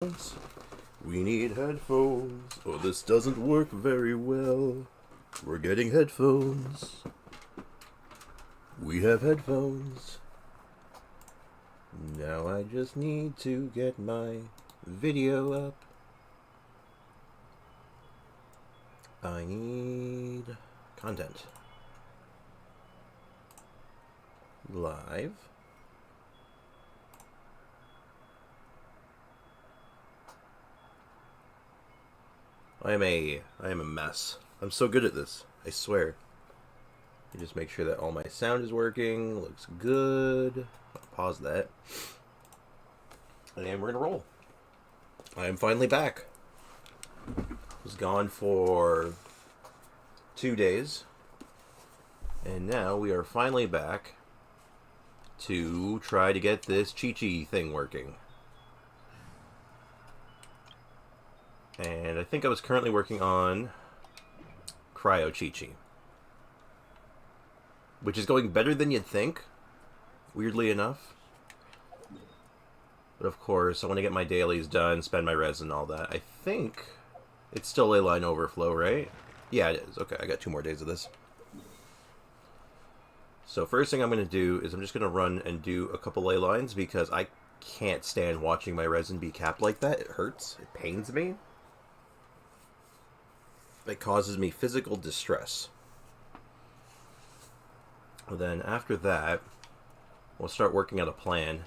We need headphones, or this doesn't work very well. We're getting headphones. We have headphones. Now I just need to get my video up. I need content. Live. I am a mess. I'm so good at this, I swear. You just make sure that all my sound is working, looks good. I'll pause that. And we're gonna roll. I am finally back. Was gone for 2 days. And now we are finally back to try to get this Qiqi thing working. And I think I was currently working on Cryo Qiqi, which is going better than you'd think, weirdly enough. But of course, I want to get my dailies done, spend my res and all that. I think it's still a line overflow, right? Yeah, it is. Okay, I got 2 more days of this. So first thing I'm going to do is I'm just going to run and do a couple ley lines because I can't stand watching my resin be capped like that. It hurts. It pains me. It causes me physical distress. And then after that, we'll start working out a plan.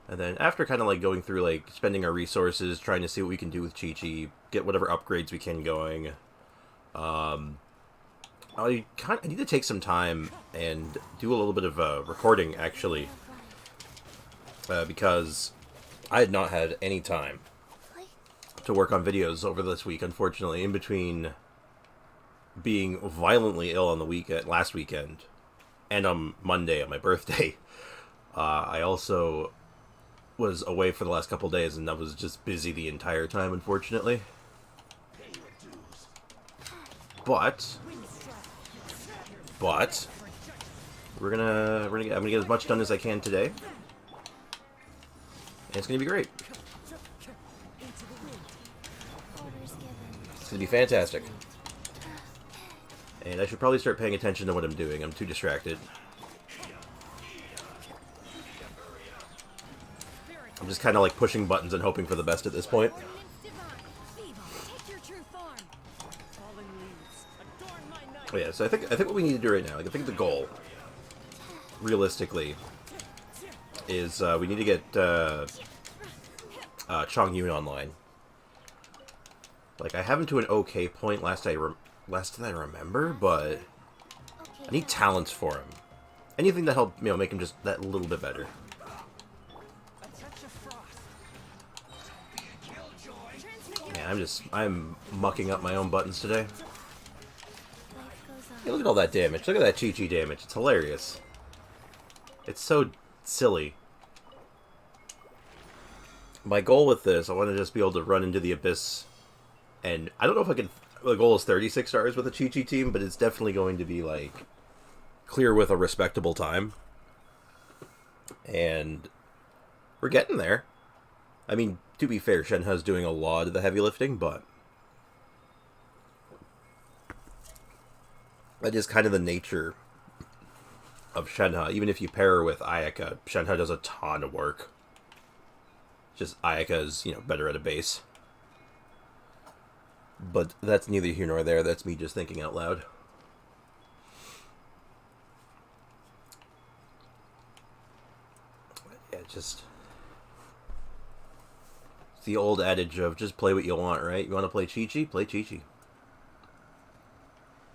And then after kind of like going through like spending our resources, trying to see what we can do with Qiqi, get whatever upgrades we can going. I need to take some time and do a little bit of recording actually, because I had not had any time to work on videos over this week, unfortunately, in between being violently ill on the last weekend, and on Monday on my birthday. I also was away for the last couple days, and I was just busy the entire time, unfortunately. But I'm gonna get as much done as I can today, and it's gonna be great. It's going to be fantastic. And I should probably start paying attention to what I'm doing. I'm too distracted. I'm just kind of like pushing buttons and hoping for the best at this point. Oh yeah, so I think what we need to do right now, like I think the goal, realistically, is we need to get Chongyun online. Like, I have him to an okay point last that I remember, but I need talents for him. Anything to help, make him just that little bit better. Man, I'm mucking up my own buttons today. Hey, look at all that damage. Look at that Qiqi damage. It's hilarious. It's so silly. My goal with this, I want to just be able to run into the abyss. And I don't know if I can... The goal is 36 stars with a Qiqi team, but it's definitely going to be, like, clear with a respectable time. And we're getting there. I mean, to be fair, Shenhe's doing a lot of the heavy lifting, but that is kind of the nature of Shenhe. Even if you pair her with Ayaka, Shenhe does a ton of work. Just Ayaka's, better at a base. But that's neither here nor there. That's me just thinking out loud. Yeah, it's the old adage of just play what you want, right? You want to play Qiqi? Play Qiqi.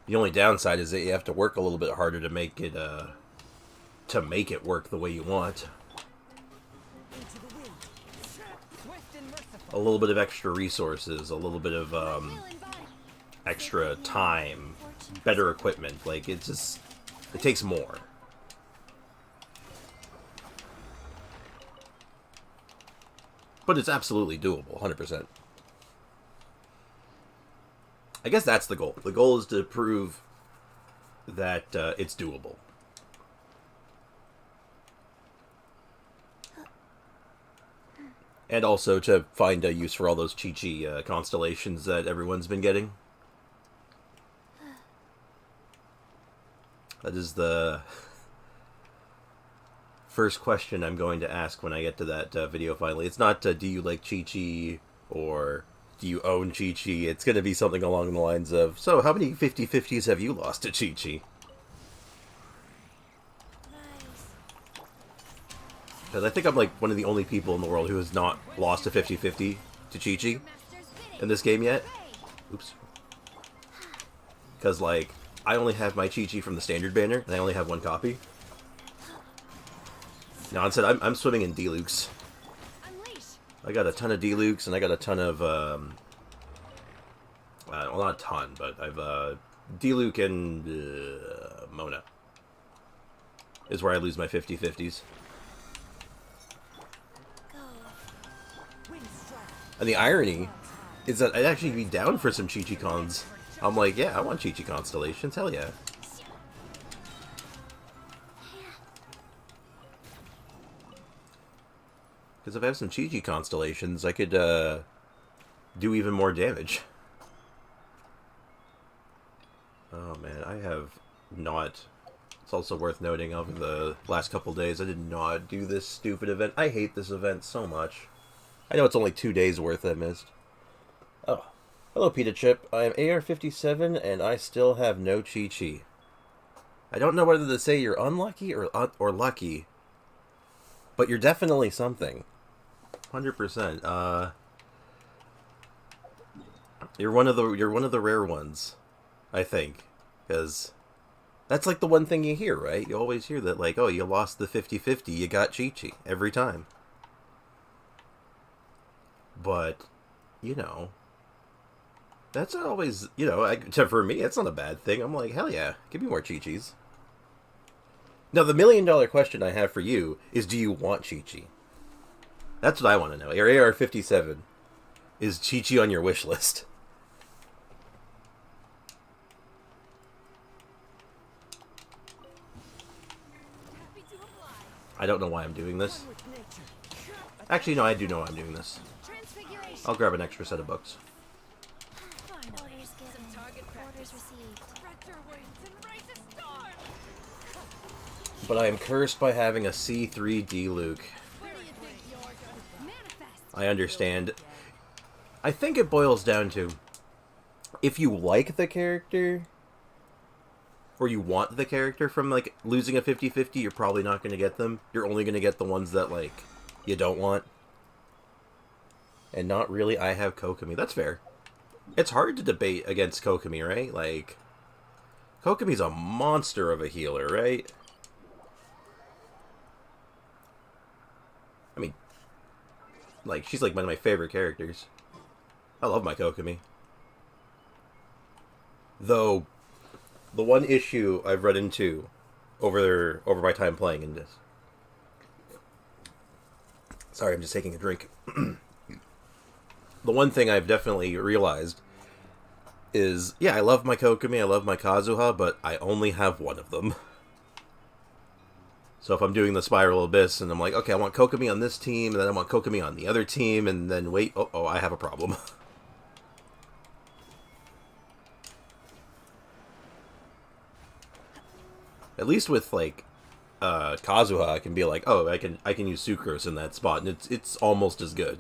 The only downside is that you have to work a little bit harder to make it work the way you want. A little bit of extra resources, a little bit of extra time, better equipment. Like, it takes more. But it's absolutely doable, 100%. I guess that's the goal. The goal is to prove that it's doable. And also to find a use for all those Qiqi constellations that everyone's been getting. That is the first question I'm going to ask when I get to that video finally. It's not, do you like Qiqi, or do you own Qiqi? It's going to be something along the lines of, so how many 50-50s have you lost to Qiqi? Because I think I'm like one of the only people in the world who has not lost a 50-50 to Qiqi in this game yet. Oops. Because, like, I only have my Qiqi from the standard banner, and I only have one copy. No, instead, I'm swimming in D-Lukes. I got a ton of D-Lukes, and I got a ton of, well, not a ton, but I've, D-Luke and, Mona is where I lose my 50-50s. And the irony is that I'd actually be down for some Qiqi cons. I'm like, yeah, I want Qiqi constellations, hell yeah. Because if I have some Qiqi constellations, I could do even more damage. Oh man, I have not... It's also worth noting over the last couple days, I did not do this stupid event. I hate this event so much. I know it's only 2 days worth I missed. Oh. Hello, Pita Chip. I am AR-57, and I still have no Qiqi. I don't know whether to say you're unlucky or lucky, but you're definitely something. 100%. You're one of the rare ones, I think, because that's like the one thing you hear, right? You always hear that, like, oh, you lost the 50-50, you got Qiqi every time. But, you know, that's not always, you know, for me, it's not a bad thing. I'm like, hell yeah, give me more Qiqis. Now, the million-dollar question I have for you is, do you want Qiqi? That's what I want to know. Your AR-57, is Qiqi on your wish list? I don't know why I'm doing this. Actually, no, I do know why I'm doing this. I'll grab an extra set of books. But I am cursed by having a C3 D-Luke. I understand. I think it boils down to, if you like the character, or you want the character from, like, losing a 50-50, you're probably not going to get them. You're only going to get the ones that, like, you don't want. And not really, I have Kokomi. That's fair. It's hard to debate against Kokomi, right? Like, Kokomi's a monster of a healer, right? I mean, like, she's like one of my favorite characters. I love my Kokomi. Though, the one issue I've run into over my time playing in this... Sorry, I'm just taking a drink. The one thing I've definitely realized is, yeah, I love my Kokomi, I love my Kazuha, but I only have one of them. So if I'm doing the Spiral Abyss, and I'm like, okay, I want Kokomi on this team, and then I want Kokomi on the other team, and then wait, oh, I have a problem. At least with, like, Kazuha, I can be like, oh, I can use Sucrose in that spot, and it's almost as good.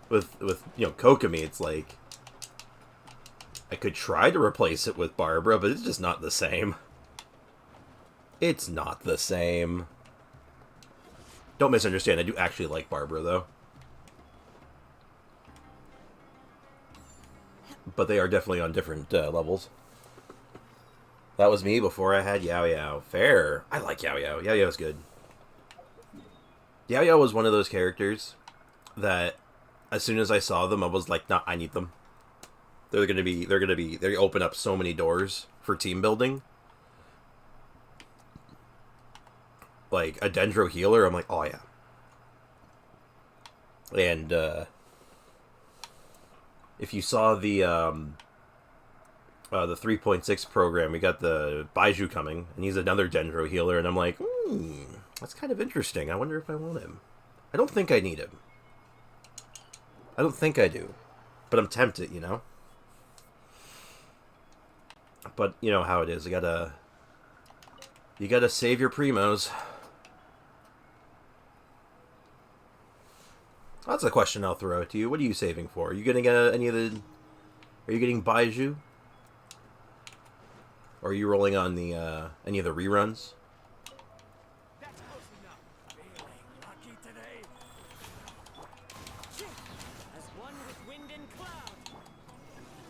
With you know, Kokomi, it's like, I could try to replace it with Barbara, but it's just not the same. It's not the same. Don't misunderstand, I do actually like Barbara, though. But they are definitely on different levels. That was me before I had Yao Yao. Fair. I like Yao Yao. Yao Yao's good. Yao Yao was one of those characters that, as soon as I saw them, I was like, nah, I need them. They open up so many doors for team building. Like, a Dendro healer, I'm like, oh yeah. And, if you saw the 3.6 program, we got the Baiju coming, and he's another Dendro healer, and I'm like, that's kind of interesting. I wonder if I want him. I don't think I need him. I don't think I do. But I'm tempted, you know? But you know how it is. You gotta save your primos. That's a question I'll throw out to you. What are you saving for? Are you gonna get any of the... Are you getting Baiju? Or are you rolling on the any of the reruns?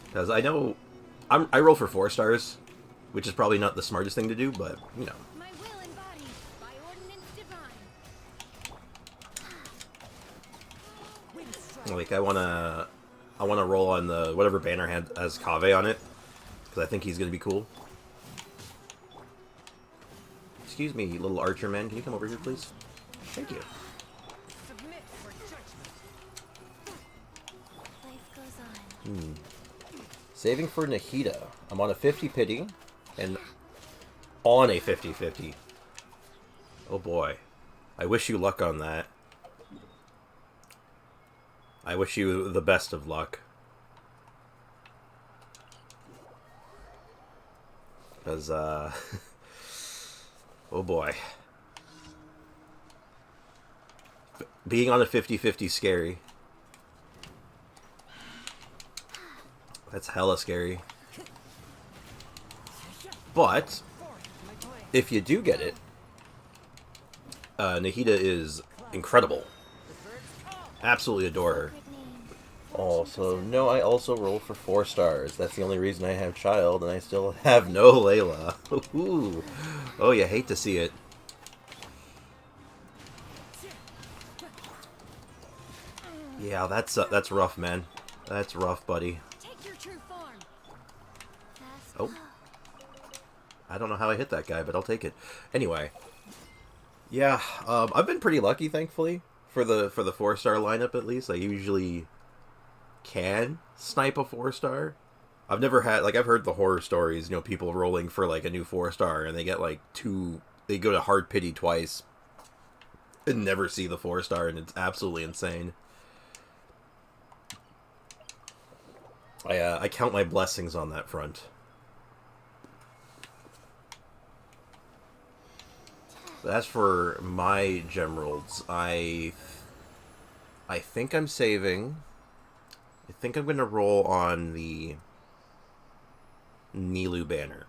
Because I know I roll for 4 stars, which is probably not the smartest thing to do, but you know. My will embodied by ordinance divine. Like I wanna roll on the whatever banner has Kave on it, because I think he's gonna be cool. Excuse me, little archer man. Can you come over here, please? Thank you. Submit for judgment. Life goes on. Saving for Nahida. I'm on a 50 pity, and on a 50-50. Oh boy. I wish you luck on that. I wish you the best of luck. Because, oh boy. Being on a 50-50 scary. That's hella scary. But, if you do get it, Nahida is incredible. Absolutely adore her. Also, no, I also roll for 4 stars. That's the only reason I have child, and I still have no Layla. Ooh. Oh, you hate to see it. Yeah, that's rough, man. That's rough, buddy. Oh. I don't know how I hit that guy, but I'll take it. Anyway. Yeah, I've been pretty lucky, thankfully, for the 4-star lineup, at least. I usually can snipe a 4-star. I've never had, like, I've heard the horror stories, you know, people rolling for, like, a new 4-star, and they get, like, they go to hard pity twice and never see the 4-star, and it's absolutely insane. I count my blessings on that front. As for my Gemeralds, I think I'm saving. I think I'm going to roll on the Nilou banner.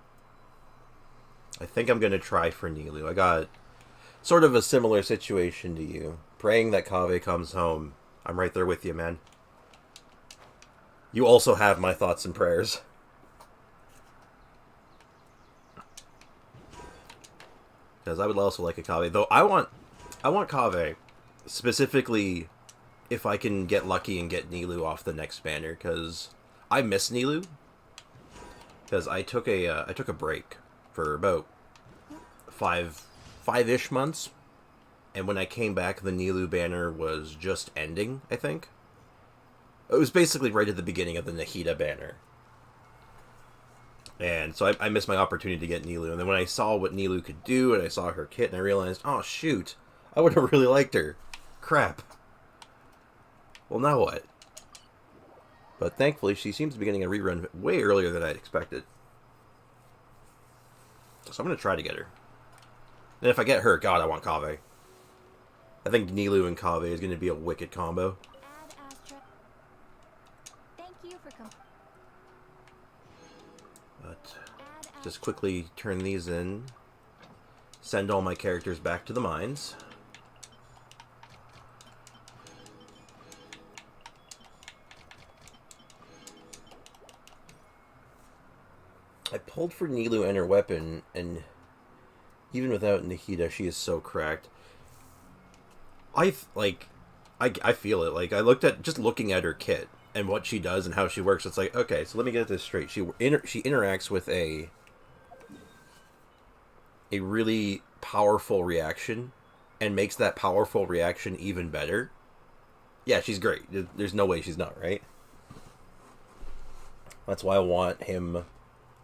I think I'm going to try for Nilou. I got sort of a similar situation to you. Praying that Kave comes home. I'm right there with you, man. You also have my thoughts and prayers. Because I would also like a Kave. Though I want Kave specifically if I can get lucky and get Nilou off the next banner. Because I miss Nilou. Because I took a break for about five-ish months. And when I came back, the Nilou banner was just ending, I think. It was basically right at the beginning of the Nahida banner. And so I missed my opportunity to get Nilou. And then when I saw what Nilou could do, and I saw her kit, and I realized, oh, shoot. I would have really liked her. Crap. Well, now what? But thankfully, she seems to be getting a rerun way earlier than I'd expected. So I'm going to try to get her. And if I get her, God, I want Kave. I think Nilou and Kave is going to be a wicked combo. But just quickly turn these in. Send all my characters back to the mines. I pulled for Nilou and her weapon, and even without Nahida, she is so cracked. I feel it. Like, I looked at, just looking at her kit and what she does and how she works, it's like, okay, so let me get this straight. She interacts with a really powerful reaction and makes that powerful reaction even better. Yeah, she's great. There's no way she's not, right? That's why I want him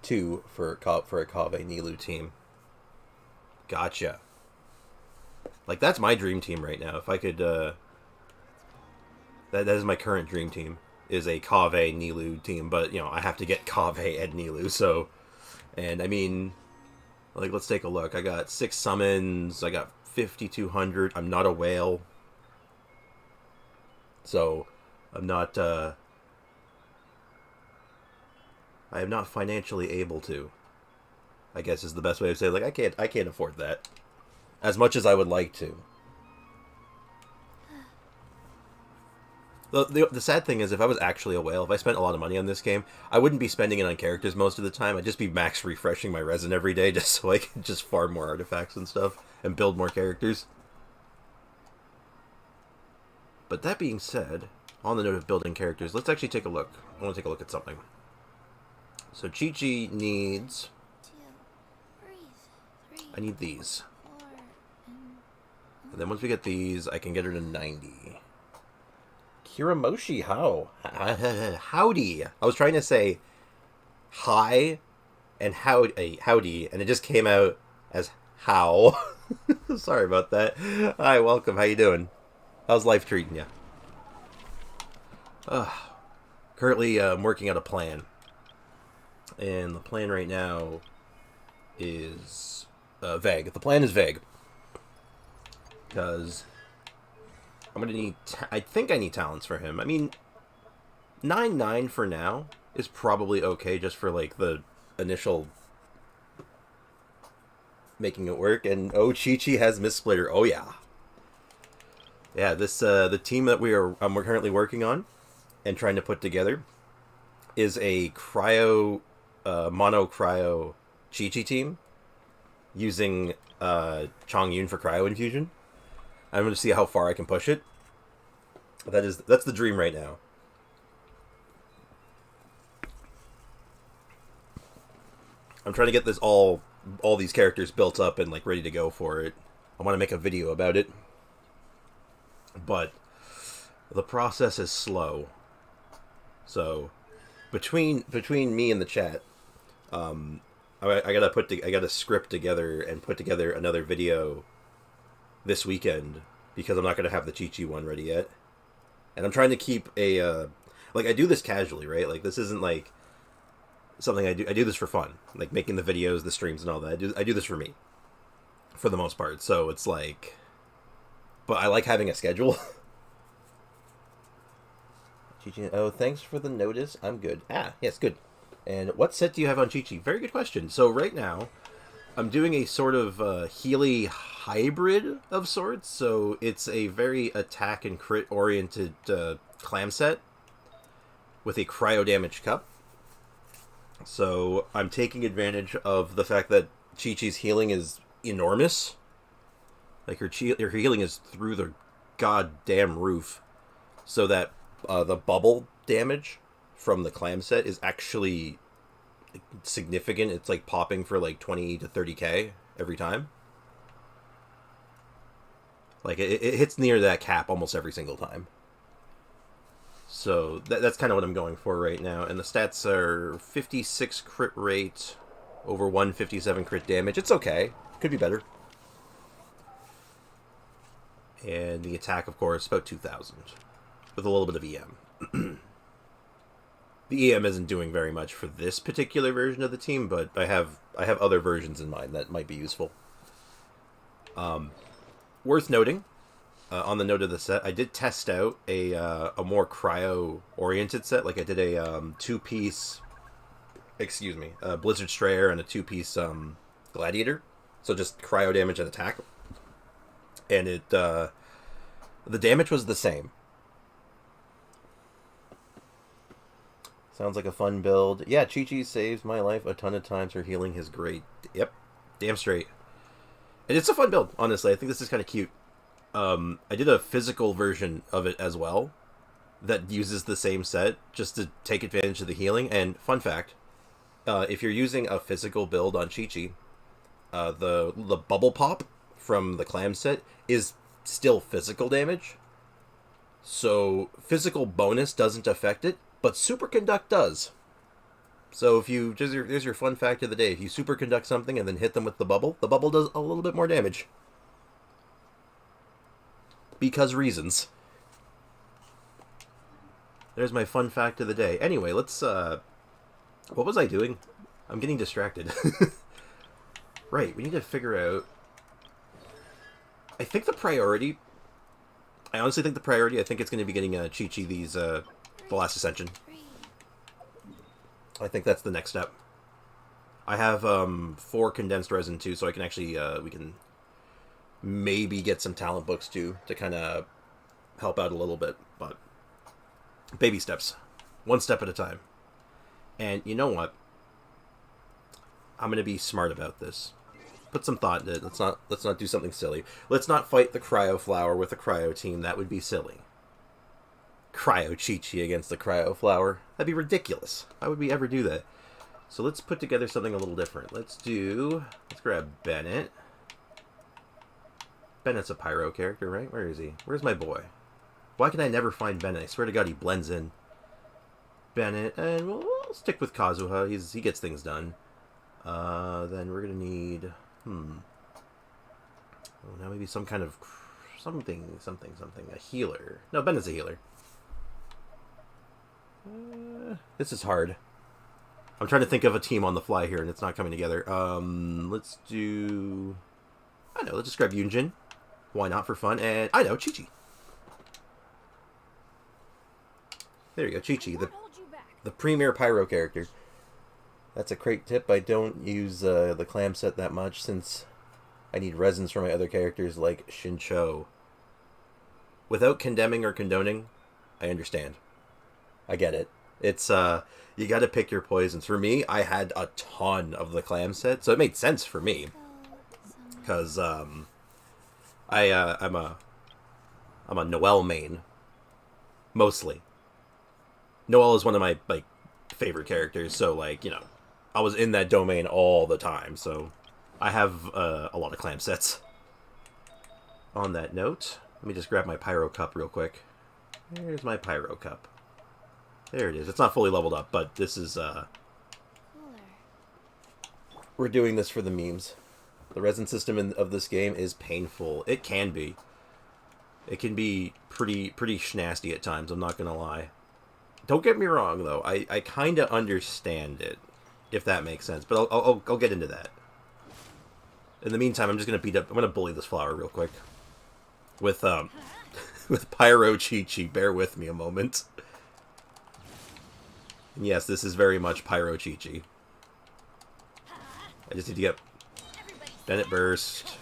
too for a Kave Nilou team. Gotcha. Like, that's my dream team right now. If I could That is my current dream team, is a Kaveh Nilou team, but, you know, I have to get Kaveh and Nilou, so... And, I mean, like, let's take a look. I got 6 summons, I got 5,200, I'm not a whale. So, I'm not, I am not financially able to, I guess is the best way to say it. Like, I can't afford that. As much as I would like to. The sad thing is, if I was actually a whale, if I spent a lot of money on this game, I wouldn't be spending it on characters most of the time. I'd just be max refreshing my resin every day just so I can just farm more artifacts and stuff and build more characters. But that being said, on the note of building characters, let's actually take a look. I want to take a look at something. So Qiqi needs... I need these. And then once we get these, I can get her to 90. Kiramoshi, how? Howdy. I was trying to say hi and howdy, and it just came out as how. Sorry about that. Hi, welcome. How you doing? How's life treating you? Currently, I'm working out a plan. And the plan right now is vague. The plan is vague. Because I'm going to need... I think I need talents for him. I mean, 9-9 for now is probably okay just for, like, the initial making it work. And, oh, Qiqi has Miss Splitter. Oh, yeah. Yeah, this the team that we're currently working on and trying to put together is a mono cryo Qiqi team using Chongyun for cryo infusion. I'm going to see how far I can push it. That's the dream right now. I'm trying to get this all these characters built up and like ready to go for it. I want to make a video about it. But the process is slow. So between me and the chat, I gotta script together and put together another video this weekend because I'm not gonna have the Qiqi one ready yet, and I'm trying to keep a like I do this casually, right? Like this isn't like something I do. I do this for fun, like making the videos, the streams, and all that. I do this for me, for the most part. So it's like, but I like having a schedule. Qiqi, oh, thanks for the notice. I'm good. Ah, yes, good. And what set do you have on Qiqi? Very good question. So right now, I'm doing a sort of Healy hybrid of sorts. So it's a very attack and crit oriented clam set with a cryo damage cup. So I'm taking advantage of the fact that Qiqi's healing is enormous. Like her healing is through the goddamn roof. So that the bubble damage from the clam set is actually significant. It's like popping for like 20 to 30k every time. Like it hits near that cap almost every single time. So that's kind of what I'm going for right now. And the stats are 56 crit rate over 157 crit damage. It's okay. Could be better. And the attack, of course, about 2,000 with a little bit of EM. The EM isn't doing very much for this particular version of the team, but I have other versions in mind that might be useful. Worth noting, on the note of the set, I did test out a more cryo-oriented set. Like I did a 2-piece, Blizzard Strayer and a 2-piece Gladiator. So just cryo damage and attack. And it the damage was the same. Sounds like a fun build. Yeah, Qiqi saves my life a ton of times. Her healing is great. Yep, damn straight. And it's a fun build, honestly. I think this is kind of cute. I did a physical version of it as well that uses the same set just to take advantage of the healing. And fun fact, if you're using a physical build on Qiqi, the bubble pop from the clam set is still physical damage. So physical bonus doesn't affect it, but superconduct does. So if you there's your fun fact of the day. If you superconduct something and then hit them with the bubble does a little bit more damage. Because reasons. There's my fun fact of the day. Anyway, let's, what was I doing? I'm getting distracted. Right, we need to figure out... I think the priority... I honestly think the priority, I think it's going to be getting Qiqi these, the last ascension. I think that's the next step. I have 4 condensed resin too, so I can actually, we can maybe get some talent books too, to kind of help out a little bit, but baby steps. One step at a time. And you know what? I'm going to be smart about this. Put some thought into it. Let's not do something silly. Let's not fight the Cryo Flower with the Cryo team. That would be silly. Cryo Qiqi against the Cryo Flower. That'd be ridiculous. Why would we ever do that? So let's put together something a little different. Let's grab Bennett. Bennett's a Pyro character, right? Where is he? Where's my boy? Why can I never find Bennett? I swear to God, he blends in. Bennett, and we'll stick with Kazuha. He gets things done. Then we're gonna need... Oh, now maybe some kind of... Something. A healer. No, Bennett's a healer. This is hard. I'm trying to think of a team on the fly here, and it's not coming together. Let's do... I know, let's just grab Yunjin. Why not, for fun? And, I know, Qiqi. There you go, Qiqi, the premier Pyro character. That's a great tip. I don't use the clam set that much, since I need resins for my other characters, like Shincho. Without condemning or condoning, I understand. I get it. It's, you gotta pick your poisons. For me, I had a ton of the clam set, so it made sense for me. Because, I'm a Noelle main. Mostly. Noelle is one of my, like, favorite characters, so, like, you know, I was in that domain all the time, so I have a lot of clam sets. On that note, let me just grab my Pyro Cup real quick. Here's my Pyro Cup. There it is. It's not fully leveled up, but this is, we're doing this for the memes. The resin system of this game is painful. It can be. It can be pretty schnasty at times, I'm not gonna lie. Don't get me wrong, though. I kind of understand it, if that makes sense. But I'll get into that. In the meantime, I'm just gonna I'm gonna bully this flower real quick. With with Pyro Qiqi. Bear with me a moment. And yes, this is very much Pyro Qiqi. I just need to get Bennett Burst.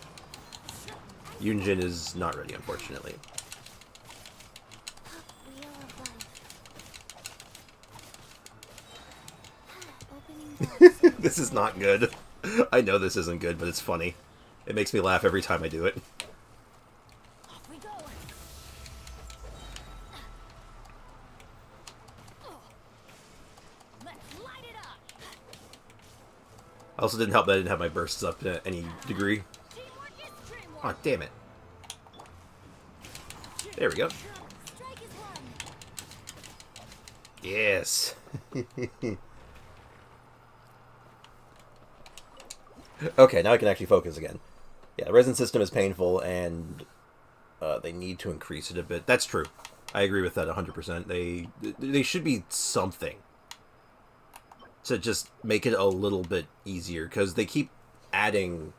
Yunjin is not ready, unfortunately. This is not good. I know this isn't good, but it's funny. It makes me laugh every time I do it. Off we go. Let's light it up. I also didn't help that I didn't have my bursts up to any degree. Teamwork is teamwork. Oh, damn it. There we go. Strike is one. Yes. Okay, now I can actually focus again. Yeah, the resin system is painful, and they need to increase it a bit. That's true. I agree with that 100%. They should be something to just make it a little bit easier, because they keep adding...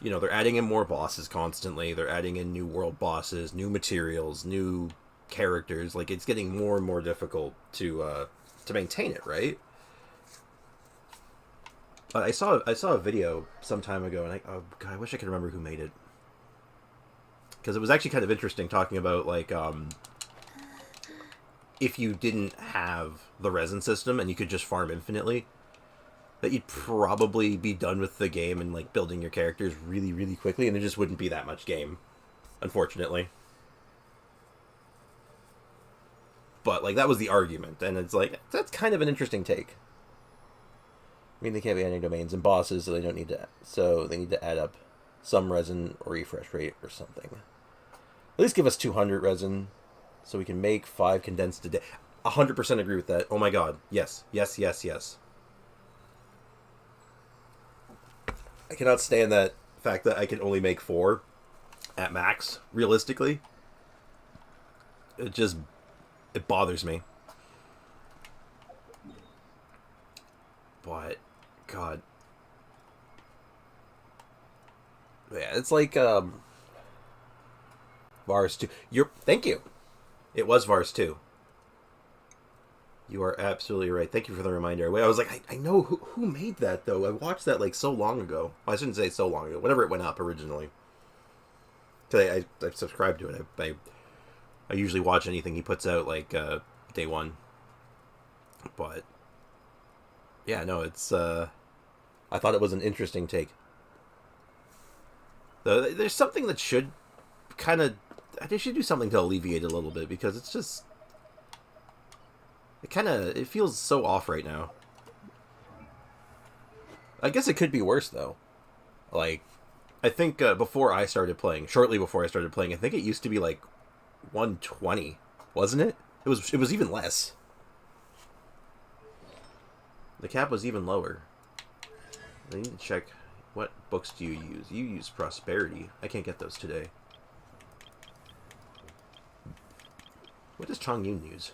You know, they're adding in more bosses constantly. They're adding in new world bosses, new materials, new characters. Like, it's getting more and more difficult to maintain it, right? I saw a video some time ago, and oh god, I wish I could remember who made it, because it was actually kind of interesting, talking about, like, if you didn't have the resin system and you could just farm infinitely, that you'd probably be done with the game and, like, building your characters really, really quickly, and there just wouldn't be that much game, unfortunately. But, like, that was the argument, and it's like, that's kind of an interesting take. I mean, they can't be adding domains and bosses, so they don't need to. So they need to add up some resin or refresh rate or something. At least give us 200 resin, so we can make 5 condensed a day. 100% agree with that. Oh my god, yes, yes, yes, yes. I cannot stand that fact that I can only make 4 at max, realistically. It just It bothers me. But, God. Yeah, it's like, Vars 2. Thank you. It was Vars 2. You are absolutely right. Thank you for the reminder. I was like, I know who made that, though. I watched that, like, so long ago. Well, I shouldn't say so long ago. Whenever it went up originally. Because I subscribed to it. I usually watch anything he puts out, like, day one. But, yeah, no, it's, I thought it was an interesting take. There's something that should kind of, they should do something to alleviate it a little bit, because it's just, it feels so off right now. I guess it could be worse, though. Like, I think shortly before I started playing, I think it used to be like 120, wasn't it? It was even less. The cap was even lower. I need to check, what books do you use? You use Prosperity. I can't get those today. What does Chong Yun use?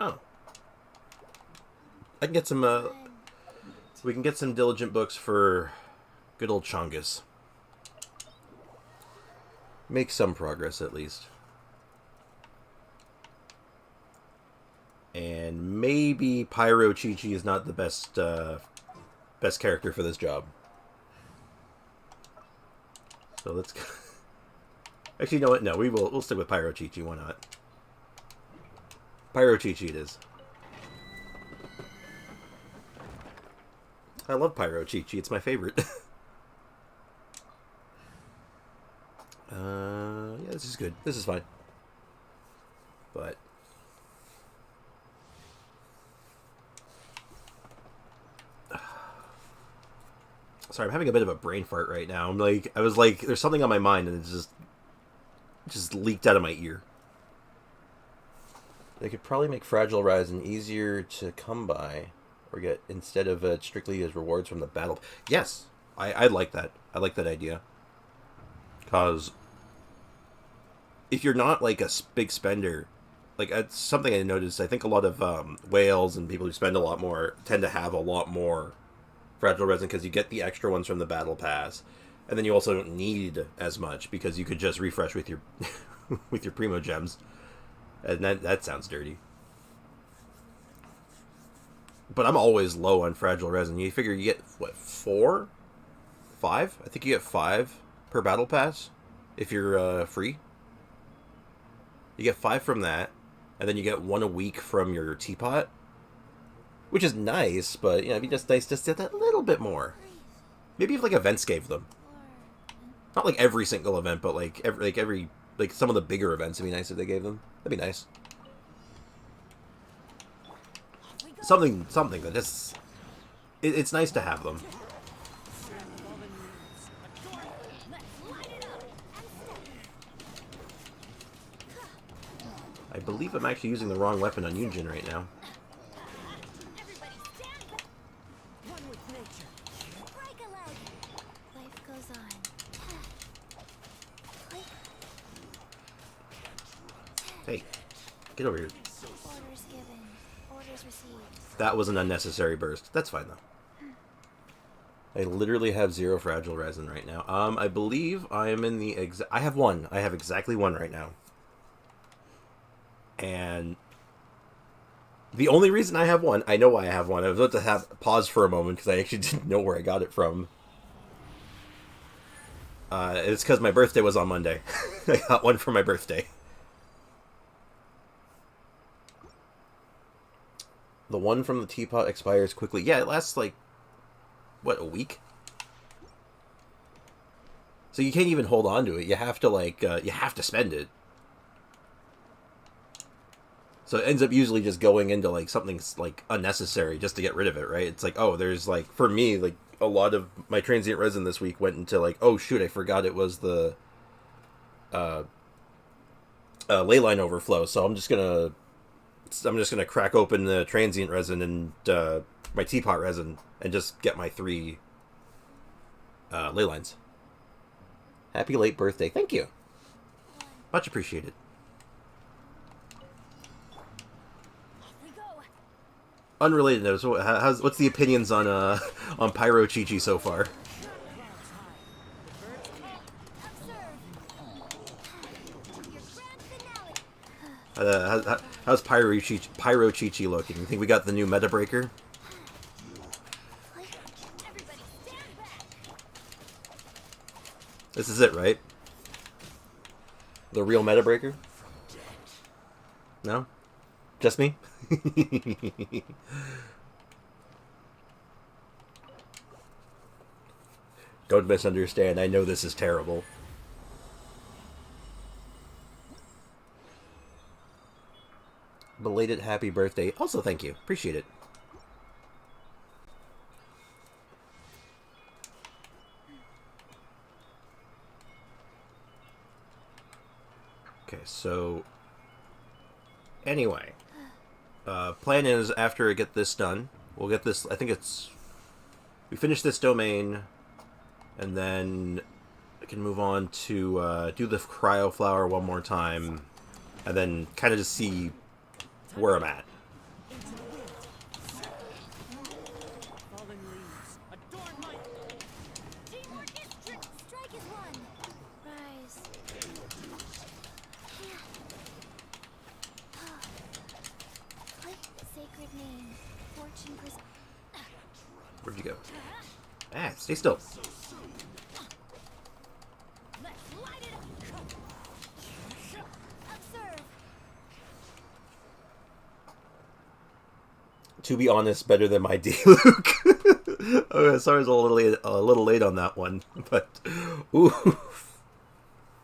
Oh. I can get some, we can get some Diligent books for good old Chongus. Make some progress, at least. And maybe Pyro Qiqi is not the best character for this job. So let's go. Actually, you know what? No, we'll stick with Pyro Qiqi. Why not? Pyro Qiqi it is. I love Pyro Qiqi. It's my favorite. Yeah, this is good. This is fine. But sorry, I'm having a bit of a brain fart right now. I was like, there's something on my mind, and it just leaked out of my ear. They could probably make Fragile Horizon easier to come by, or get, instead of strictly as rewards from the battle. Yes, I like that. I like that idea. Because if you're not like a big spender, like it's something I noticed. I think a lot of whales and people who spend a lot more tend to have a lot more Fragile Resin, because you get the extra ones from the battle pass, and then you also don't need as much because you could just refresh with your with your primo gems, and that sounds dirty. But I'm always low on Fragile Resin. You figure you get what, 4, 5? I think you get 5 per battle pass if you're free. You get 5 from that, and then you get 1 a week from your teapot. Which is nice, but, you know, it'd be just nice to get that a little bit more. Maybe if, like, events gave them. Not, like, every single event, but, like, every some of the bigger events, it'd be nice if they gave them. That'd be nice. Something that just... It's nice to have them. I believe I'm actually using the wrong weapon on Yunjin right now. Hey, get over here. Orders given. Orders received. That was an unnecessary burst. That's fine, though. I literally have 0 Fragile Resin right now. I believe I am in the I have 1. I have exactly 1 right now. And the only reason I have 1, I know why I have 1. I was about to have pause for a moment because I actually didn't know where I got it from. It's because my birthday was on Monday. I got 1 for my birthday. The 1 from the teapot expires quickly. Yeah, it lasts like, what, a week? So you can't even hold on to it. You have to, like, you have to spend it. So it ends up usually just going into, like, something, like, unnecessary just to get rid of it, right? It's like, oh, there's, like, for me, like, a lot of my transient resin this week went into, like, oh, shoot, I forgot it was the leyline overflow, so I'm just gonna crack open the transient resin and my teapot resin and just get my 3 ley lines. Happy late birthday. Thank you. Much appreciated. unrelated note. So what's the opinions on on Pyro Qiqi so far? How's Pyro Qiqi looking? You think we got the new meta breaker? This is it, right? The real meta breaker? No? Just me? Don't misunderstand. I know this is terrible. Belated happy birthday. Also, thank you. Appreciate it. Okay, so... Anyway. Plan is, after I get this done, we'll get this... I think it's... We finish this domain, and then I can move on to do the cryo flower one more time, and then kind of just see where I'm at. Where'd you go? Ah, stay still. To be honest, better than my D-Luke. Oh, sorry, I was a little late on that one, but ooh.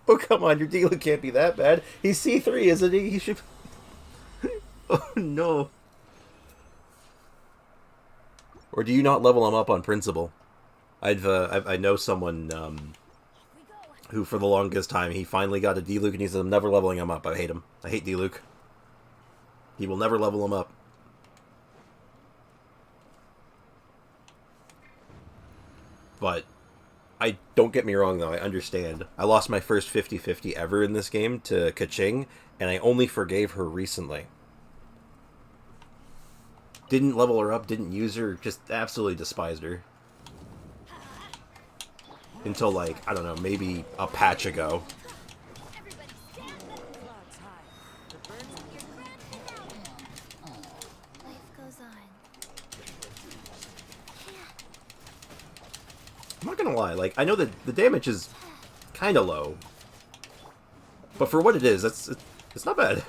Oh, come on, your D-Luke can't be that bad. He's C3, isn't he? He should. Oh no. Or do you not level him up on principle? I know someone who, for the longest time, he finally got a D-Luke, and he said, "I'm never leveling him up. I hate him. I hate D-Luke. He will never level him up." But I don't get me wrong, though. I understand. I lost my first 50-50 ever in this game to Qiqi, and I only forgave her recently. Didn't level her up, didn't use her, just absolutely despised her. Until, like, I don't know, maybe a patch ago. I'm not gonna lie, like, I know that the damage is kind of low. But for what it is, it's not bad.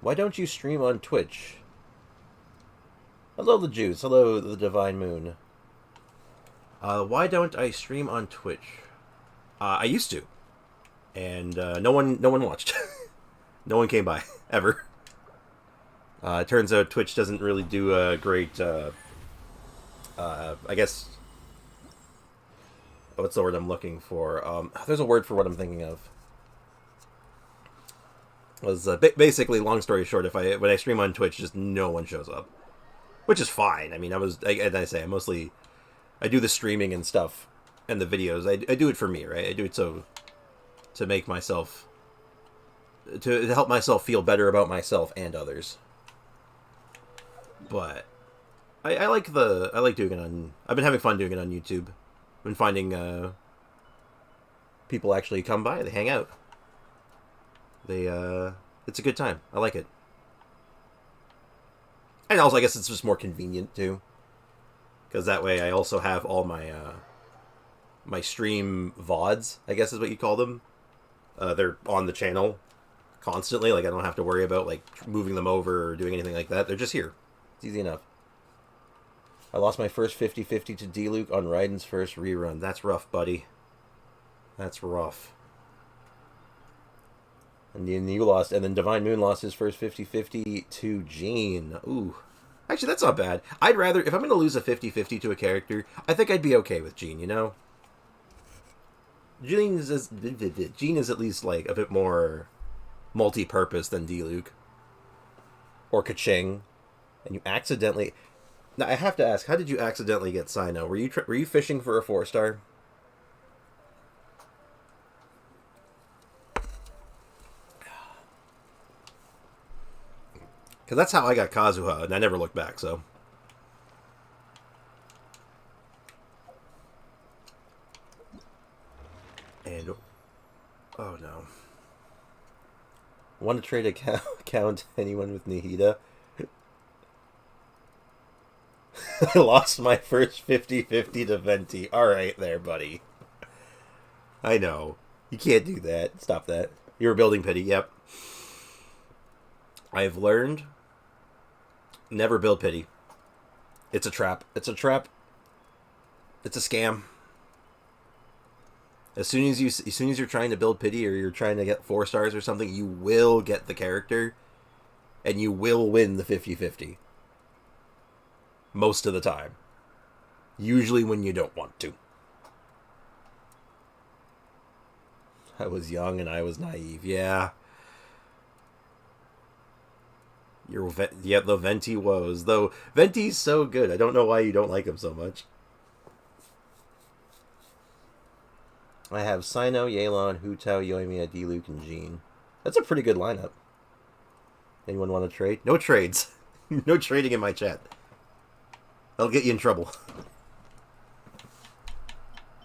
Why don't you stream on Twitch? Hello, the Juice. Hello, the Divine Moon. Why don't I stream on Twitch? I used to, and no one watched. No one came by ever. It turns out Twitch doesn't really do a great. I guess. What's the word I'm looking for? There's a word for what I'm thinking of. Was basically, long story short, when I stream on Twitch, just no one shows up, which is fine. I mean, as I say, I do the streaming and stuff and the videos. I do it for me, right? I do it to make myself, to help myself feel better about myself and others. But I like doing it on. I've been having fun doing it on YouTube. I've been finding people actually come by. They hang out. It's a good time. I like it. And also, I guess it's just more convenient, too. Because that way I also have all my, my stream VODs, I guess is what you call them. They're on the channel constantly. Like, I don't have to worry about, like, moving them over or doing anything like that. They're just here. It's easy enough. I lost my first 50-50 to D-Luke on Raiden's first rerun. That's rough, buddy. That's rough. And then you lost, and then Divine Moon lost his first 50-50 to Jean. Ooh. Actually, that's not bad. I'd rather, if I'm going to lose a 50-50 to a character, I think I'd be okay with Jean, you know? Jean is at least, like, a bit more multi-purpose than D-Luke. Or Qiqi. And you accidentally... Now, I have to ask, how did you accidentally get Sino? Were you fishing for a 4-star? Because that's how I got Kazuha, and I never looked back, so... And... Oh, no. Want to trade account anyone with Nihida? I lost my first 50-50 to Venti. Alright there, buddy. I know. You can't do that. Stop that. You were building pity, yep. I've learned... Never build pity. It's a trap. It's a trap. It's a scam. As soon as you're trying to build pity or you're trying to get 4 stars or something, you will get the character and you will win the 50-50. Most of the time. Usually when you don't want to. I was young and I was naive. Yeah. The Venti woes. Though Venti's so good. I don't know why you don't like him so much. I have Sino, Yelan, Hu Tao, Yoimiya, D-Luke, and Jean. That's a pretty good lineup. Anyone want to trade? No trades. No trading in my chat. That'll get you in trouble.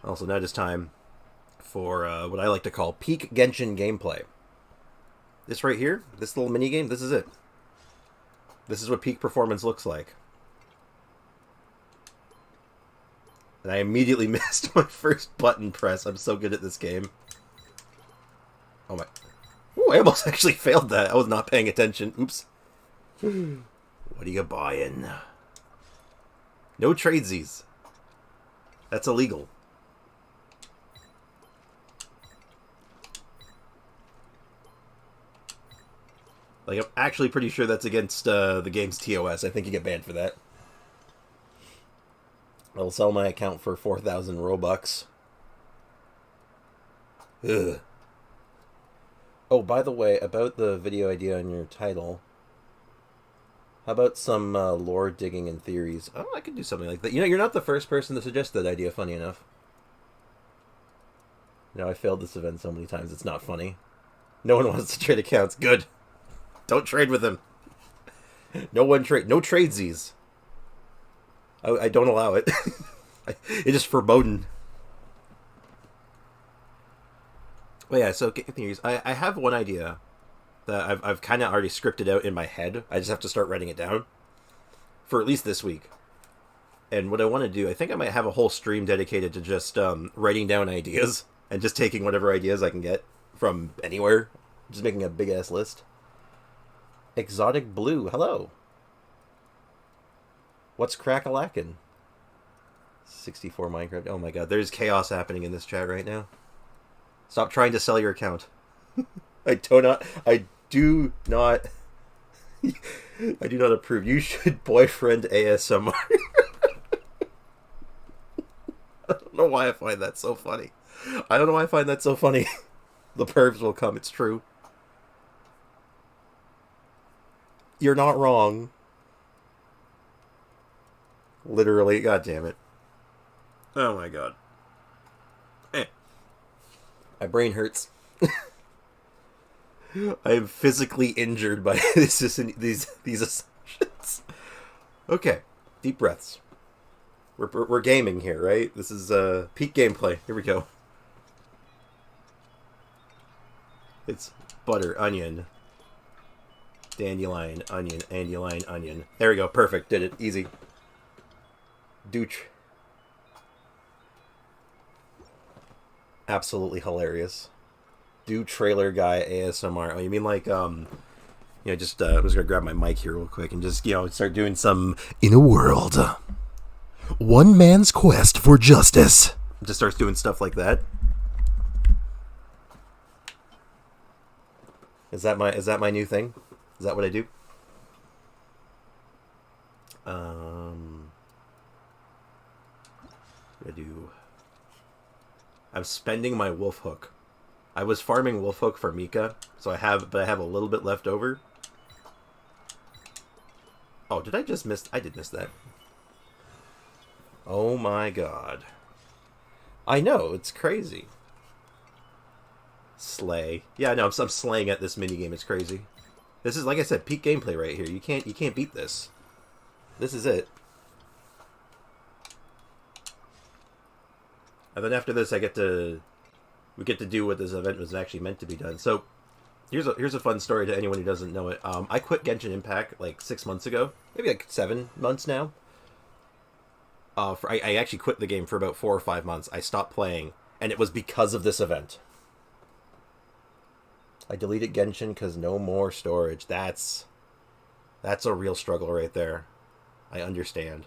Also, now it is time for what I like to call peak Genshin gameplay. This right here, this little mini game, this is it. This is what peak performance looks like. And I immediately missed my first button press. I'm so good at this game. Oh my... Ooh, I almost actually failed that. I was not paying attention. Oops. What are you buying? No tradesies. That's illegal. Like, I'm actually pretty sure that's against the game's TOS. I think you get banned for that. I'll sell my account for 4,000 Robux. Ugh. Oh, by the way, about the video idea on your title, how about some lore digging and theories? Oh, I could do something like that. You know, you're not the first person to suggest that idea, funny enough. You know, I failed this event so many times, it's not funny. No one wants to trade accounts. Good. Don't trade with him. No tradesies. I don't allow it. It is forbidden. Well, yeah, so I have one idea that I've kind of already scripted out in my head. I just have to start writing it down for at least this week. And what I want to do, I think I might have a whole stream dedicated to just writing down ideas and just taking whatever ideas I can get from anywhere. Just making a big-ass list. Exotic Blue, hello. What's crack-a-lackin'? 64 Minecraft. Oh my god, there's chaos happening in this chat right now. Stop trying to sell your account. I do not approve. You should boyfriend ASMR. I don't know why I find that so funny. The pervs will come, it's true. You're not wrong. Literally, god damn it. Oh my god. My brain hurts. I am physically injured by these assumptions. Okay, deep breaths. We're gaming here, right? This is peak gameplay. Here we go. It's butter, onion, dandelion, onion. There we go. Perfect. Did it. Easy. Dooch. Absolutely hilarious. Do trailer guy ASMR. Oh, you mean like, just, I'm just gonna grab my mic here real quick and just, start doing some in a world. One man's quest for justice. Just starts doing stuff like that. Is that my new thing? Is that what I do? I'm spending my wolf hook. I was farming wolf hook for Mika, but I have a little bit left over. Oh, did I just miss? I did miss that. Oh my god. I know, it's crazy. Slay. Yeah, no, I'm slaying at this minigame, it's crazy. This is, like I said, peak gameplay right here. You can't beat this. This is it. And then after this, we get to do what this event was actually meant to be done. So, here's a fun story to anyone who doesn't know it. I quit Genshin Impact like 6 months ago, maybe like 7 months now. I actually quit the game for about 4 or 5 months. I stopped playing, and it was because of this event. I deleted Genshin because no more storage. That's a real struggle right there. I understand.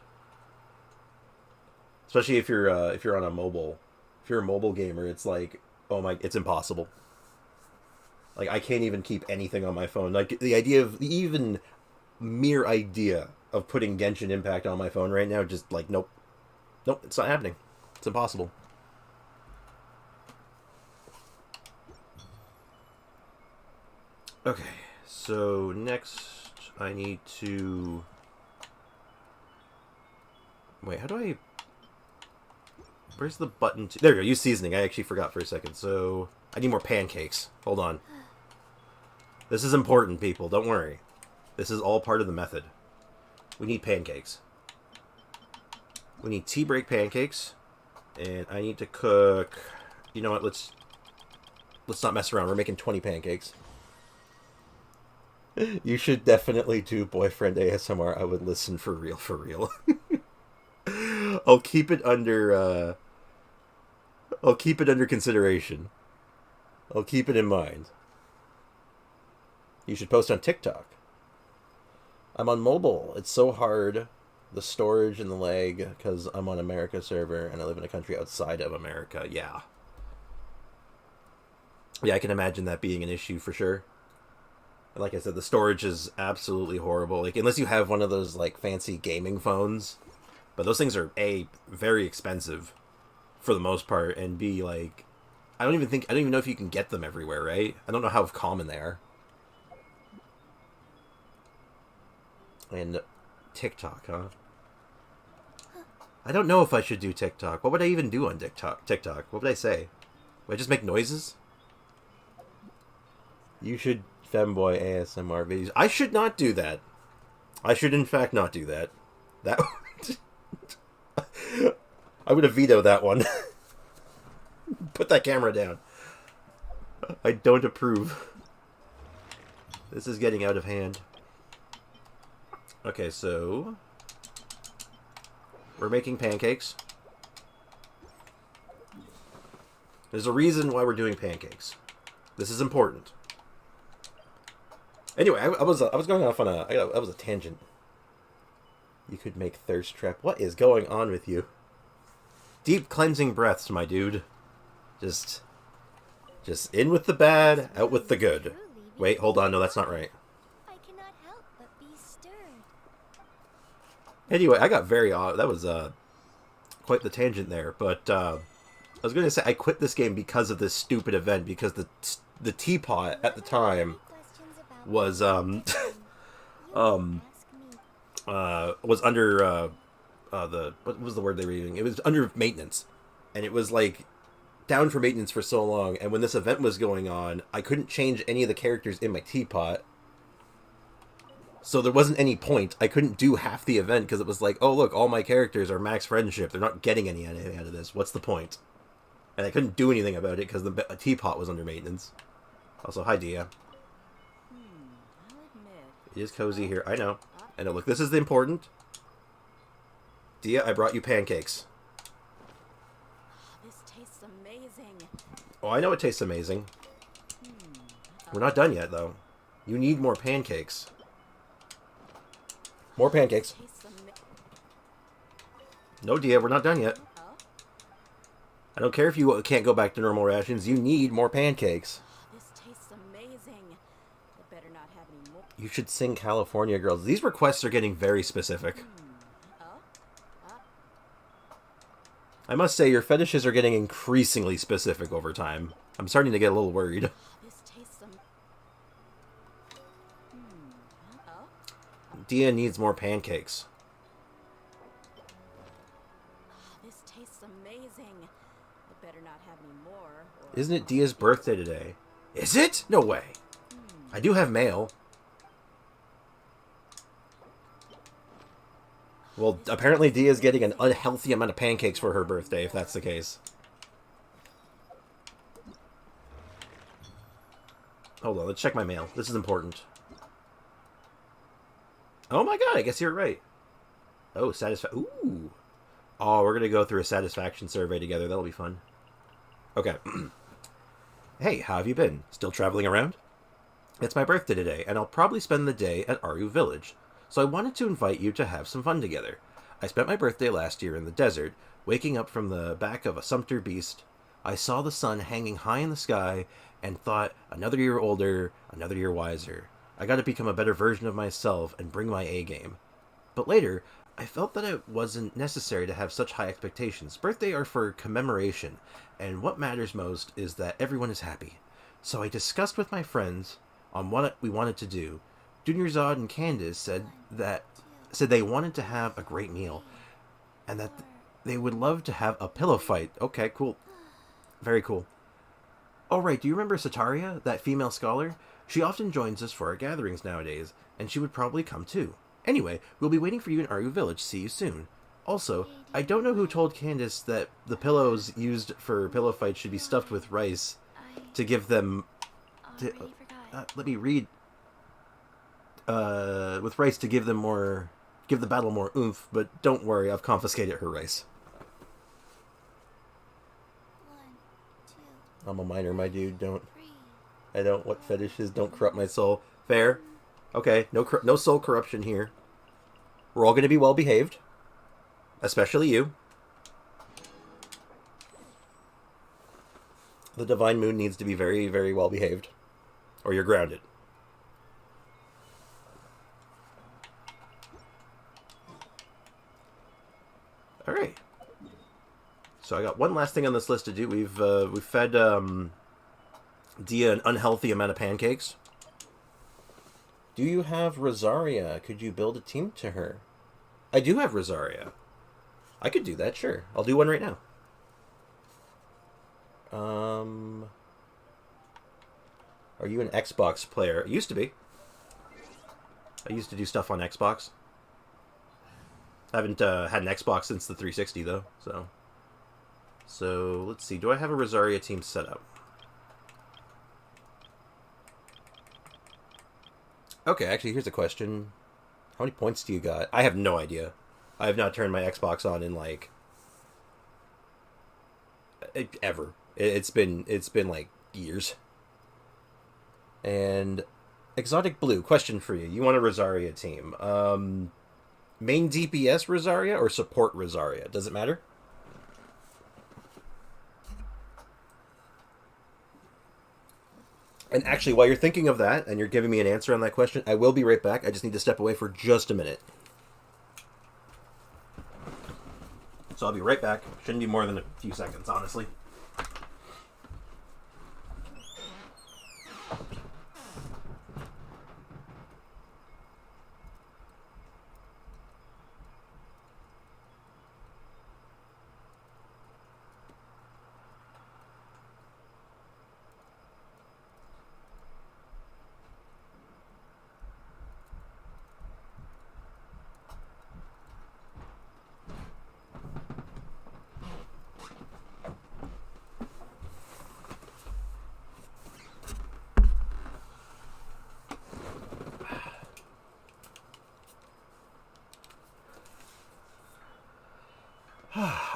Especially if you're on a mobile. If you're a mobile gamer, it's like, oh my, it's impossible. Like, I can't even keep anything on my phone. Like, the even mere idea of putting Genshin Impact on my phone right now, just like, nope. Nope, it's not happening. It's impossible. Okay, so next I need to... Wait, how do I... Where's the button to... There we go, use seasoning. I actually forgot for a second. So, I need more pancakes. Hold on. This is important, people. Don't worry. This is all part of the method. We need pancakes. We need tea break pancakes. And I need to cook... You know what, let's not mess around. We're making 20 pancakes. You should definitely do boyfriend ASMR. I would listen for real, for real. I'll keep it under consideration. I'll keep it in mind. You should post on TikTok. I'm on mobile. It's so hard. The storage and the lag, because I'm on America server and I live in a country outside of America. Yeah. Yeah, I can imagine that being an issue for sure. Like I said, the storage is absolutely horrible. Like, unless you have one of those, like, fancy gaming phones. But those things are, A, very expensive for the most part, and B, like, I don't even know if you can get them everywhere, right? I don't know how common they are. And TikTok, huh? I don't know if I should do TikTok. What would I even do on TikTok? What would I say? Would I just make noises? You should femboy ASMR videos. I should not do that. I should, in fact, not do that. That I'm gonna veto that one. Put that camera down. I don't approve. This is getting out of hand. Okay, so we're making pancakes. There's a reason why we're doing pancakes. This is important. Anyway, I was going off on that was a tangent. You could make thirst trap. What is going on with you? Deep cleansing breaths, my dude. Just in with the bad, out with the good. Wait, hold on. No, that's not right. I cannot help but be stirred. Anyway, I got very odd. That was quite the tangent there. But I was going to say I quit this game because of this stupid event. Because the teapot at the time was was under what was the word they were using? It was under maintenance, and it was like down for maintenance for so long. And when this event was going on, I couldn't change any of the characters in my teapot, so there wasn't any point. I couldn't do half the event because it was like, oh look, all my characters are max friendship. They're not getting anything out of this. What's the point? And I couldn't do anything about it because the teapot was under maintenance. Also, hi Dia. It is cozy here. I know. And look, this is the important. Dia, I brought you pancakes. This tastes amazing. Oh, I know it tastes amazing. We're not done yet, though. You need more pancakes. More pancakes. No, Dia, we're not done yet. I don't care if you can't go back to normal rations. You need more pancakes. This tastes amazing. I better not have any more. You should sing California Girls. These requests are getting very specific. I must say, your fetishes are getting increasingly specific over time. I'm starting to get a little worried. This tastes Dia needs more pancakes. This tastes amazing. I better not have any more. Isn't it Dia's birthday today? Is it? No way. I do have mail. Well, apparently Dia's getting an unhealthy amount of pancakes for her birthday, if that's the case. Hold on, let's check my mail. This is important. Oh my god, I guess you're right. Oh, Ooh. Oh, we're going to go through a satisfaction survey together. That'll be fun. Okay. Hey, how have you been? Still traveling around? It's my birthday today, and I'll probably spend the day at Aru Village. So I wanted to invite you to have some fun together. I spent my birthday last year in the desert, waking up from the back of a sumpter beast. I saw the sun hanging high in the sky and thought, another year older, another year wiser. I gotta become a better version of myself and bring my A game. But later, I felt that it wasn't necessary to have such high expectations. Birthdays are for commemoration, and what matters most is that everyone is happy. So I discussed with my friends on what we wanted to do. Junior Zod and Candace said they wanted to have a great meal, and that they would love to have a pillow fight. Okay, cool. Very cool. Oh, right, do you remember Sataria, that female scholar? She often joins us for our gatherings nowadays, and she would probably come too. Anyway, we'll be waiting for you in Aru Village. See you soon. Also, I don't know who told Candace that the pillows used for pillow fights should be stuffed with rice to give them... let me read. With rice to give them more... Give the battle more oomph, but don't worry, I've confiscated her rice. 1, 2, I'm a minor, my dude. 3. I don't. What fetishes don't corrupt my soul. Fair. Okay, no soul corruption here. We're all going to be well behaved. Especially you. The Divine Moon needs to be very, very well behaved. Or you're grounded. Alright. So I got one last thing on this list to do. We've fed Dia an unhealthy amount of pancakes. Do you have Rosaria? Could you build a team to her? I do have Rosaria. I could do that, sure. I'll do one right now. Are you an Xbox player? I used to be. I used to do stuff on Xbox. I haven't had an Xbox since the 360, though, so... So, let's see. Do I have a Rosaria team set up? Okay, actually, here's a question. How many points do you got? I have no idea. I have not turned my Xbox on in, like... ever. It's been, like, years. And... Exotic Blue, question for you. You want a Rosaria team. Main DPS Rosaria or support Rosaria? Does it matter? And actually, while you're thinking of that, and you're giving me an answer on that question, I will be right back. I just need to step away for just a minute. So I'll be right back. Shouldn't be more than a few seconds, honestly.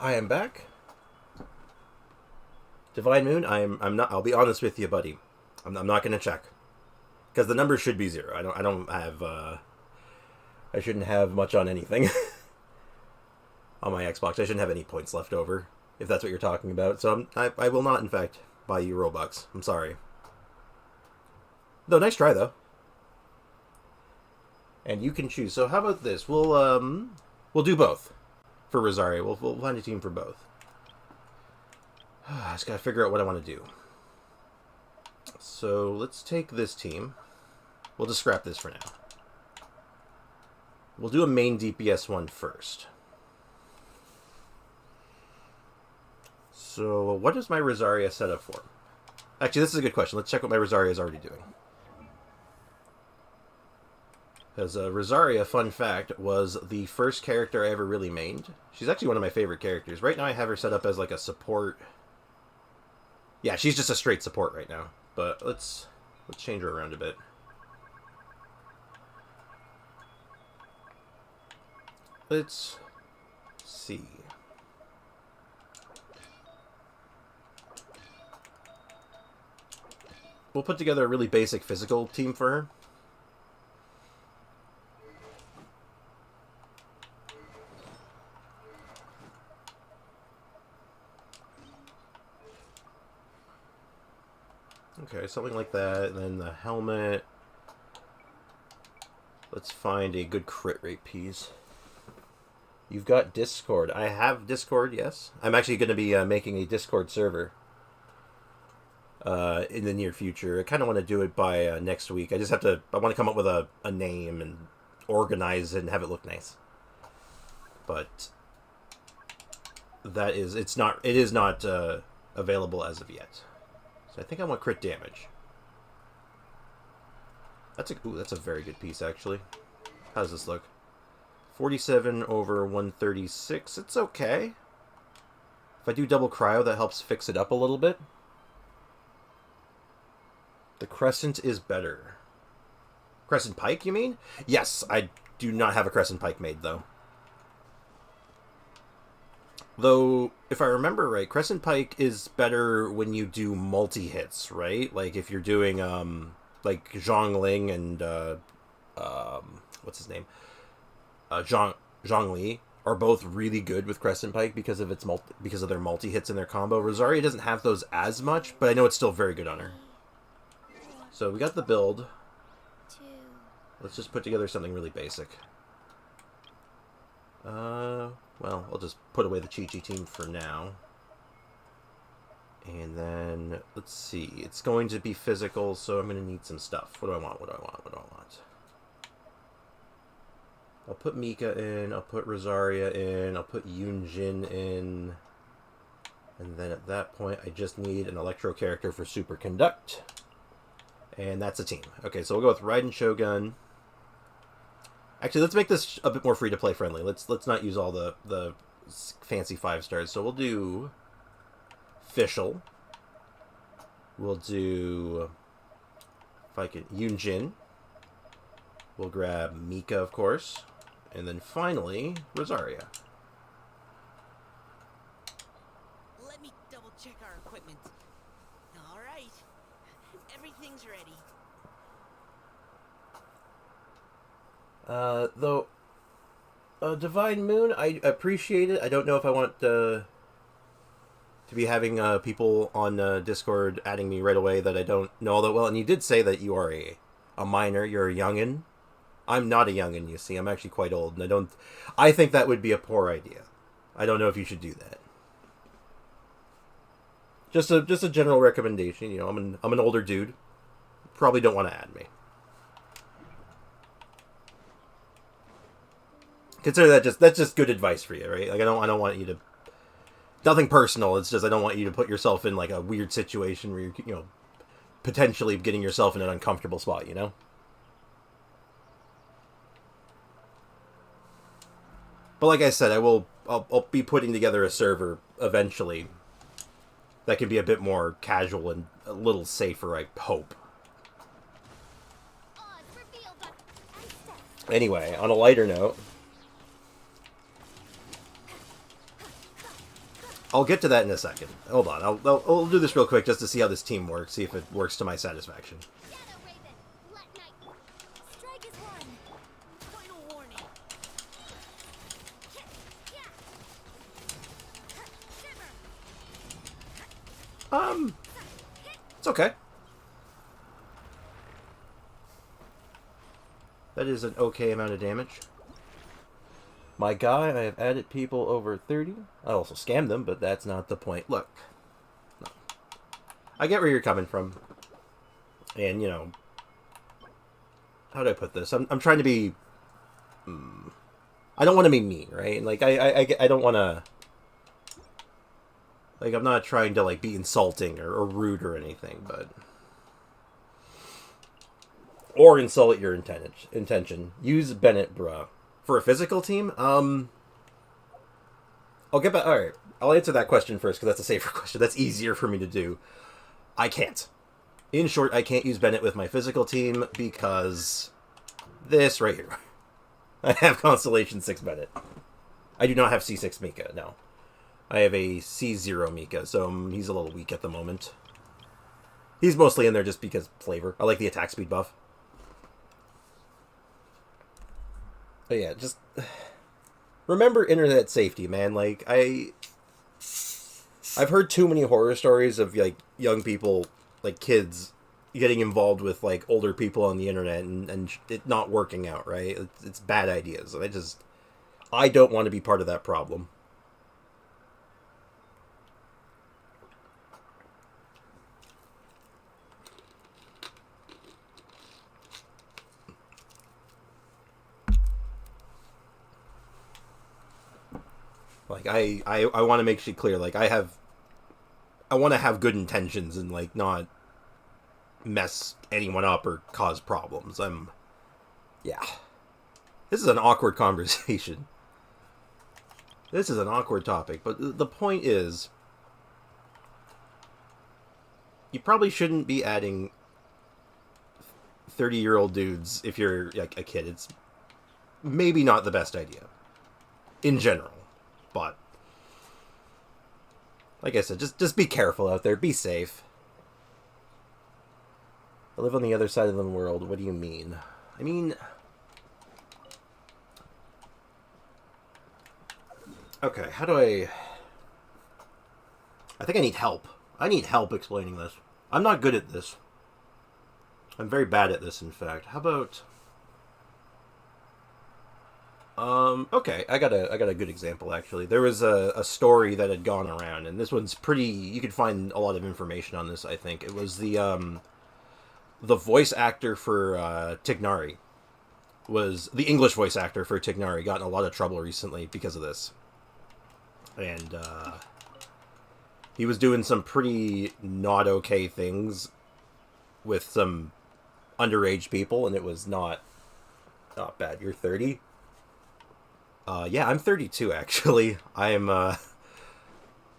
I am back. Divine Moon, I'm not. I'll be honest with you, buddy. I'm not going to check because the number should be 0. I don't have. I shouldn't have much on anything on my Xbox. I shouldn't have any points left over if that's what you're talking about. So I will not, in fact, buy you Robux. I'm sorry. Though nice try though. And you can choose. So how about this? We'll do both. For Rosaria. We'll find a team for both. I just gotta figure out what I want to do. So, let's take this team. We'll just scrap this for now. We'll do a main DPS one first. So, what is my Rosaria set up for? Actually, this is a good question. Let's check what my Rosaria is already doing. Because Rosaria, fun fact, was the first character I ever really mained. She's actually one of my favorite characters. Right now I have her set up as like a support. Yeah, she's just a straight support right now. But let's change her around a bit. Let's see. We'll put together a really basic physical team for her. Okay, something like that, and then the helmet. Let's find a good crit rate piece. You've got Discord. I have Discord, yes. I'm actually going to be making a Discord server in the near future. I kind of want to do it by next week. I want to come up with a name and organize it and have it look nice. But it is not available as of yet. So I think I want crit damage. That's a very good piece, actually. How does this look? 47 over 136. It's okay. If I do double cryo, that helps fix it up a little bit. The Crescent is better. Crescent Pike, you mean? Yes, I do not have a Crescent Pike made, though. Though, if I remember right, Crescent Pike is better when you do multi-hits, right? Like, if you're doing, like, Zhongling and, what's his name? Zhongli are both really good with Crescent Pike because of their multi-hits in their combo. Rosaria doesn't have those as much, but I know it's still very good on her. So, we got the build. Let's just put together something really basic. Well, I'll just put away the Qiqi team for now. And then, let's see. It's going to be physical, so I'm going to need some stuff. What do I want? I'll put Mika in. I'll put Rosaria in. I'll put Yunjin in. And then at that point, I just need an Electro character for Super Conduct. And that's a team. Okay, so we'll go with Raiden Shogun. Actually, let's make this a bit more free-to-play friendly. Let's not use all the fancy 5 stars. So we'll do Fischl. We'll do, if I can, Yunjin. We'll grab Mika, of course. And then finally, Rosaria. Let me double-check our equipment. All right. Everything's ready. Though, Divine Moon, I appreciate it. I don't know if I want to be having people on Discord adding me right away that I don't know all that well. And you did say that you are a minor, you're a youngin'. I'm not a youngin', you see. I'm actually quite old, and I think that would be a poor idea. I don't know if you should do that. Just a general recommendation. You know, I'm an older dude. Probably don't want to add me. Consider that's just good advice for you, right? Like I don't want you to. Nothing personal. It's just I don't want you to put yourself in like a weird situation where you're potentially getting yourself in an uncomfortable spot. You know. But like I said, I'll be putting together a server eventually that can be a bit more casual and a little safer, I hope. Anyway, on a lighter note, I'll get to that in a second. Hold on, I'll do this real quick just to see how this team works, see if it works to my satisfaction. It's okay. That is an okay amount of damage. My guy, I have added people over 30. I also scammed them, but that's not the point. Look. No. I get where you're coming from. And, you know... How do I put this? I'm trying to be... I don't want to be mean, right? Like, I don't want to... Like, I'm not trying to, like, be insulting or rude or anything, but... or insult your intention. Use Bennett, bruh. For a physical team, I'll get back. All right, I'll answer that question first because that's a safer question. That's easier for me to do. I can't. In short, I can't use Bennett with my physical team because this right here. I have Constellation 6 Bennett. I do not have C6 Mika, no. I have a C0 Mika, so he's a little weak at the moment. He's mostly in there just because flavor. I like the attack speed buff. But yeah, just remember internet safety, man. Like, I've heard too many horror stories of, like, young people, like, kids getting involved with, like, older people on the internet and it not working out, right? It's bad ideas. I don't want to be part of that problem. Like, I want to make shit clear. Like, I want to have good intentions and, like, not mess anyone up or cause problems. Yeah. This is an awkward conversation. This is an awkward topic, but the point is, you probably shouldn't be adding 30-year-old dudes if you're, like, a kid. It's maybe not the best idea. In general. But, like I said, just be careful out there. Be safe. I live on the other side of the world. What do you mean? I mean... Okay, how do I think I need help. I need help explaining this. I'm not good at this. I'm very bad at this, in fact. How about... okay, I got a good example, actually. There was a story that had gone around, and this one's pretty... You could find a lot of information on this, I think. It was the voice actor for Tignari. Was the English voice actor for Tignari got in a lot of trouble recently because of this. And, he was doing some pretty not okay things with some underage people, and it was not bad. You're 30? Yeah, I'm 32, actually. I am,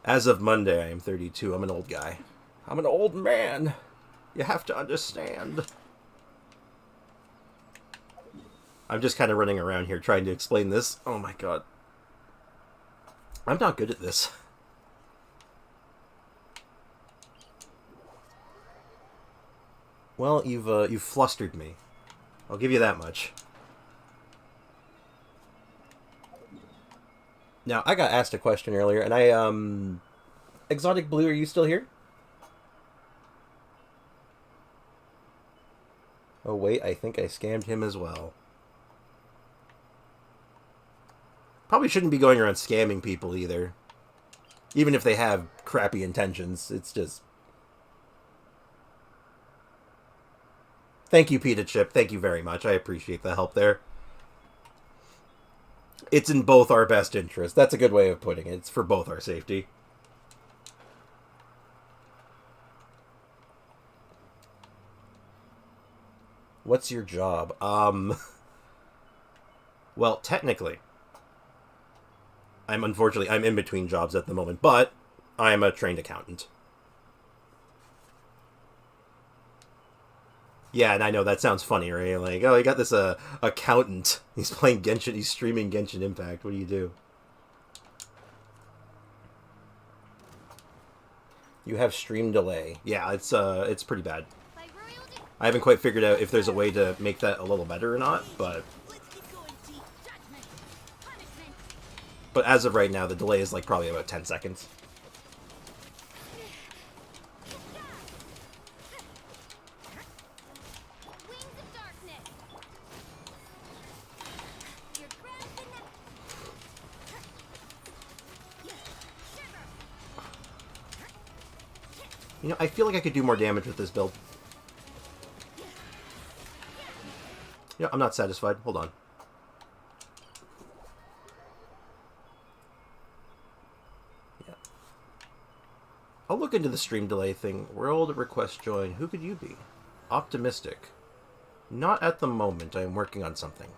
as of Monday, I am 32. I'm an old guy. I'm an old man. You have to understand. I'm just kind of running around here trying to explain this. Oh my god. I'm not good at this. Well, you've flustered me. I'll give you that much. Now, I got asked a question earlier, and Exotic Blue, are you still here? Oh, wait, I think I scammed him as well. Probably shouldn't be going around scamming people either. Even if they have crappy intentions, it's just... Thank you, Pita Chip. Thank you very much. I appreciate the help there. It's in both our best interest. That's a good way of putting it. It's for both our safety. What's your job? Well, technically, I'm in between jobs at the moment, but I'm a trained accountant. Yeah, and I know that sounds funny, right? Like, oh, you got this accountant. He's playing Genshin. He's streaming Genshin Impact. What do you do? You have stream delay. Yeah, it's pretty bad. I haven't quite figured out if there's a way to make that a little better or not, but as of right now, the delay is like probably about 10 seconds. You know, I feel like I could do more damage with this build. Yeah, I'm not satisfied. Hold on. Yeah. I'll look into the stream delay thing. World request join. Who could you be? Optimistic. Not at the moment. I am working on something.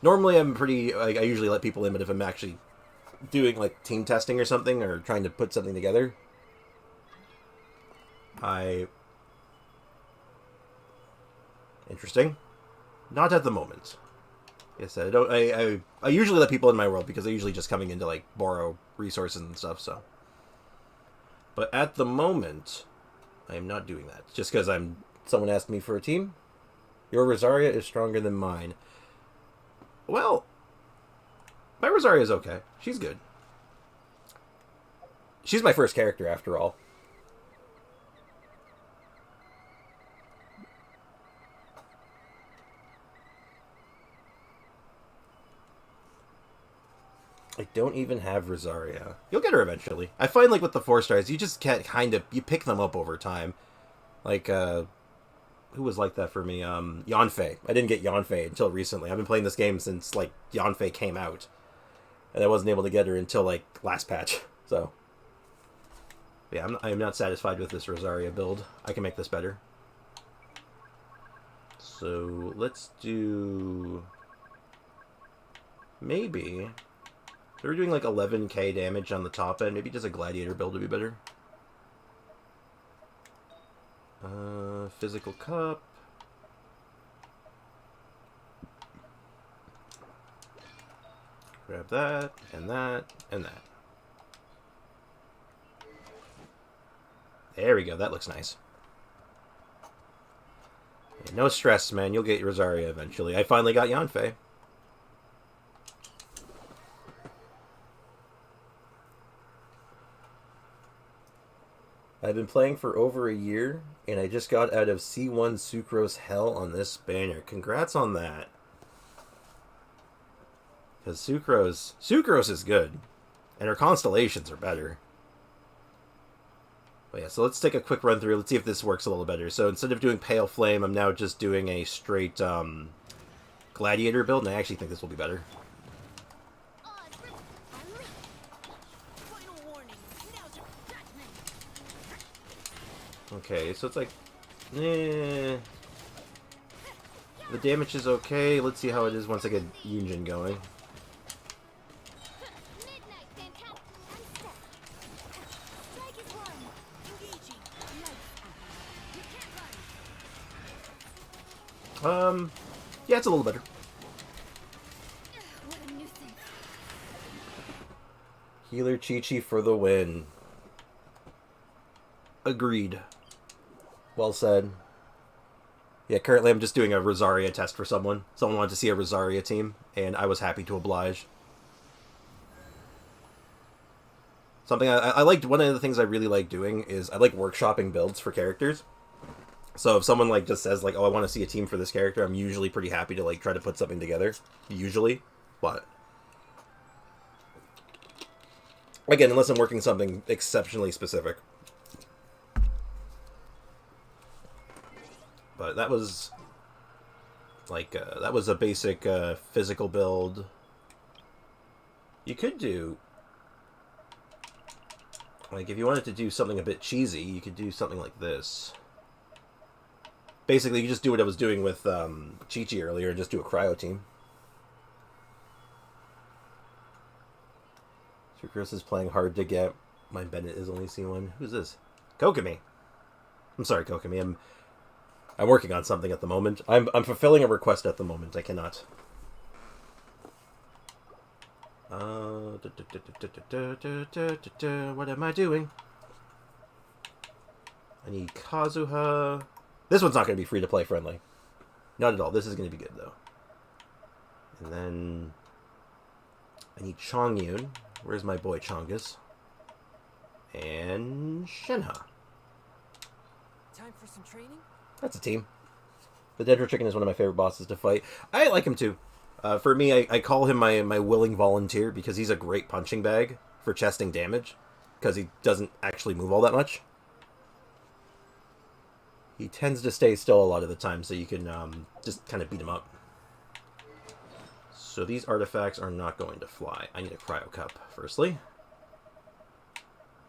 Normally, I'm pretty... I usually let people in, but if I'm actually doing, like, team testing or something, or trying to put something together, Interesting. Not at the moment. Yes, I don't... I usually let people in my world, because they're usually just coming in to, like, borrow resources and stuff, so... But at the moment, I am not doing that. Just because someone asked me for a team. Your Rosaria is stronger than mine. Well, my Rosaria is okay. She's good. She's my first character, after all. I don't even have Rosaria. You'll get her eventually. I find, like, with the 4 stars, you just can't you pick them up over time. Like, who was like that for me? Yanfei. I didn't get Yanfei until recently. I've been playing this game since, like, Yanfei came out. And I wasn't able to get her until, like, last patch. So, yeah, I am not satisfied with this Rosaria build. I can make this better. So, let's do... Maybe... So we're doing like 11k damage on the top end. Maybe just a gladiator build would be better. Physical cup. Grab that, and that, and that. There we go. That looks nice. Yeah, no stress, man. You'll get Rosaria eventually. I finally got Yanfei. I've been playing for over a year, and I just got out of C1 Sucrose Hell on this banner. Congrats on that. Because Sucrose is good, and her constellations are better. But yeah, so let's take a quick run through. Let's see if this works a little better. So instead of doing Pale Flame, I'm now just doing a straight Gladiator build, and I actually think this will be better. Okay, so it's like, the damage is okay. Let's see how it is once I get Yunjin going. Yeah, it's a little better. Healer Qiqi for the win. Agreed. Well said. Yeah, currently I'm just doing a Rosaria test for someone. Someone wanted to see a Rosaria team, and I was happy to oblige. Something I liked, one of the things I really like doing is I like workshopping builds for characters. So if someone like just says like, oh, I want to see a team for this character, I'm usually pretty happy to like try to put something together. Usually. But again, unless I'm working something exceptionally specific. But that was like that was a basic physical build. You could do, like, if you wanted to do something a bit cheesy, you could do something like this. Basically, you just do what I was doing with Qiqi earlier, and just do a cryo team. Chris is playing hard to get. My Bennett is only C1. Who's this? Kokomi. I'm sorry, Kokomi. I'm working on something at the moment. I'm fulfilling a request at the moment. I cannot. What am I doing? I need Kazuha. This one's not going to be free-to-play friendly. Not at all. This is going to be good, though. And then I need Chongyun. Where's my boy Chongus? And Shenhe. Time for some training? That's a team. The Dendro Chicken is one of my favorite bosses to fight. I like him too. For me, I call him my willing volunteer because he's a great punching bag for chesting damage. Because he doesn't actually move all that much. He tends to stay still a lot of the time, so you can just kind of beat him up. So these artifacts are not going to fly. I need a cryo cup, firstly.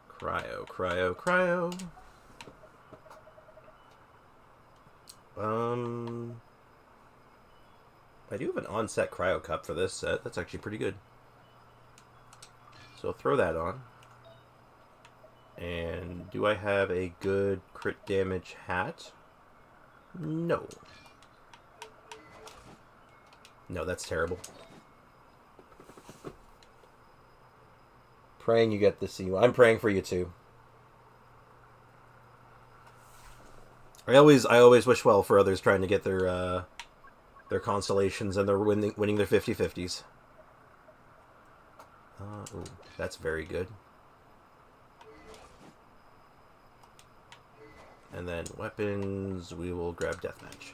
Cryo, cryo, cryo. I do have an on-set cryo cup for this set. That's actually pretty good. So I'll throw that on. And do I have a good crit damage hat? No. No, that's terrible. Praying you get the C1. I'm praying for you too. I always wish well for others trying to get their constellations and they're winning their 50/50s. Ooh, that's very good. And then weapons, we will grab deathmatch.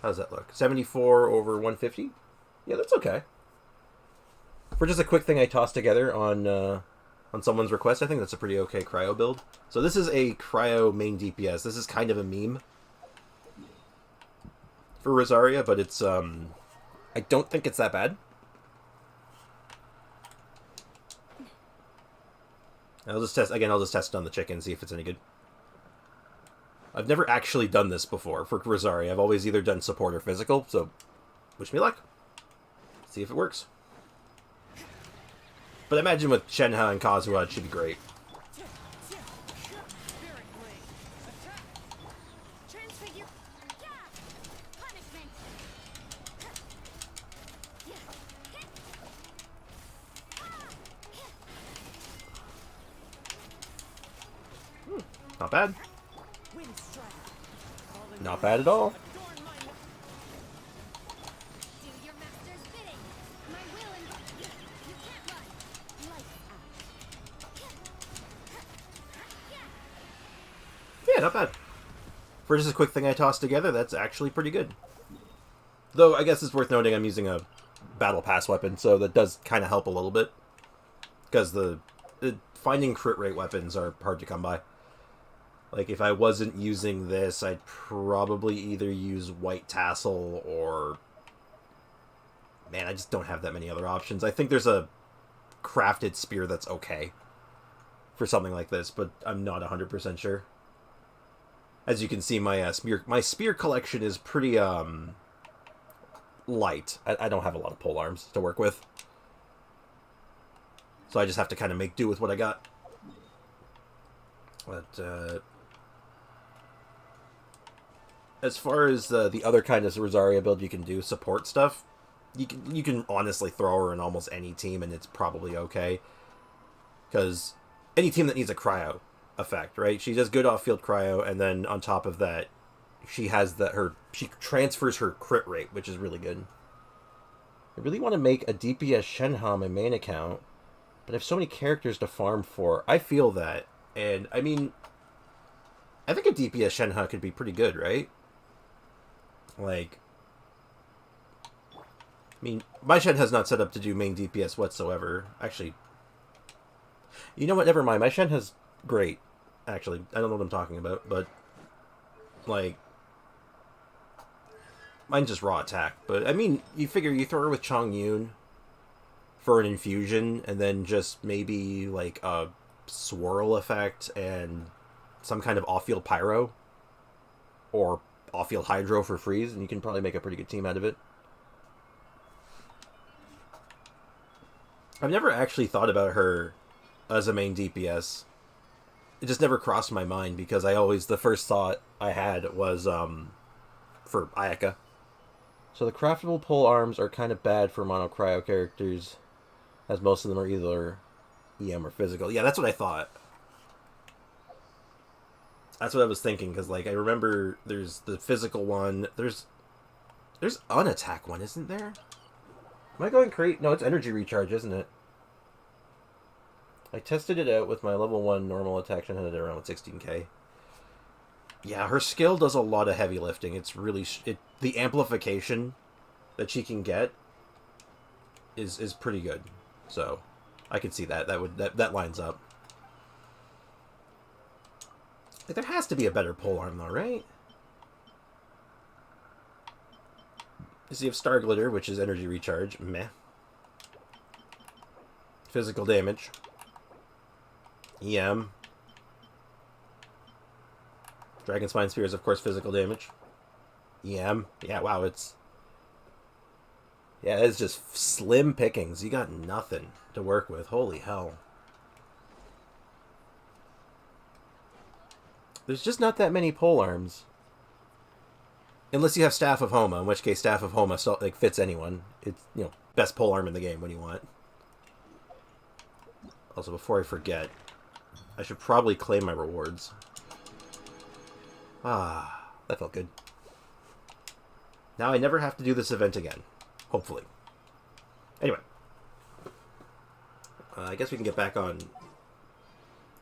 How does that look? 74 over 150? Yeah, that's okay. For just a quick thing I tossed together on someone's request, I think that's a pretty okay cryo build. So this is a cryo main DPS. This is kind of a meme for Rosaria, but it's I don't think it's that bad. I'll just test it on the chicken, see if it's any good. I've never actually done this before for Rosaria. I've always either done support or physical, so wish me luck. See if it works. But I imagine with Shenhe and Kazuha, it should be great. Not bad. Not bad at all. Yeah, not bad. For just a quick thing I tossed together, that's actually pretty good. Though, I guess it's worth noting I'm using a Battle Pass weapon, so that does kind of help a little bit. Because the finding crit rate weapons are hard to come by. Like, if I wasn't using this, I'd probably either use White Tassel or... Man, I just don't have that many other options. I think there's a crafted spear that's okay for something like this, but I'm not 100% sure. As you can see, my spear collection is pretty light. I don't have a lot of pole arms to work with. So I just have to kind of make do with what I got. But, as far as the other kind of Rosaria build you can do, support stuff, you can honestly throw her in almost any team and it's probably okay. Because any team that needs a cryo effect, right? She does good off-field cryo, and then on top of that, she has she transfers her crit rate, which is really good. I really want to make a DPS Shenhe my main account, but I have so many characters to farm for. I feel that, and I mean, I think a DPS Shenhe could be pretty good, right? Like, I mean, my Shenhe's not set up to do main DPS whatsoever. Actually, you know what? Never mind. My Shenhe's great. Actually, I don't know what I'm talking about, but like, mine's just raw attack. But I mean, you figure you throw her with Chongyun for an infusion, and then just maybe like a swirl effect and some kind of off-field pyro or off-field hydro for freeze, and you can probably make a pretty good team out of it. I've never actually thought about her as a main DPS. It just never crossed my mind because the first thought I had was for Ayaka. So the craftable pole arms are kind of bad for mono cryo characters, as most of them are either EM or physical. Yeah, that's what I thought. That's what I was thinking, because like I remember there's the physical one. There's an attack one, isn't there? Am I going crazy? No, it's energy recharge, isn't it? I tested it out with my level 1 normal attack and had it around 16k. Yeah, her skill does a lot of heavy lifting. It's really... the amplification that she can get is pretty good. So, I can see that. That lines up. Like, there has to be a better polearm, though, right? So you have Star Glitter, which is energy recharge. Meh. Physical damage. EM. Dragon Spine Spear is, of course, physical damage. EM. Yeah, wow, it's... Yeah, it's just slim pickings. You got nothing to work with. Holy hell. There's just not that many pole arms. Unless you have Staff of Homa, in which case Staff of Homa like fits anyone. It's, you know, best pole arm in the game when you want. Also, before I forget, I should probably claim my rewards. Ah, that felt good. Now I never have to do this event again. Hopefully. Anyway. I guess we can get back on.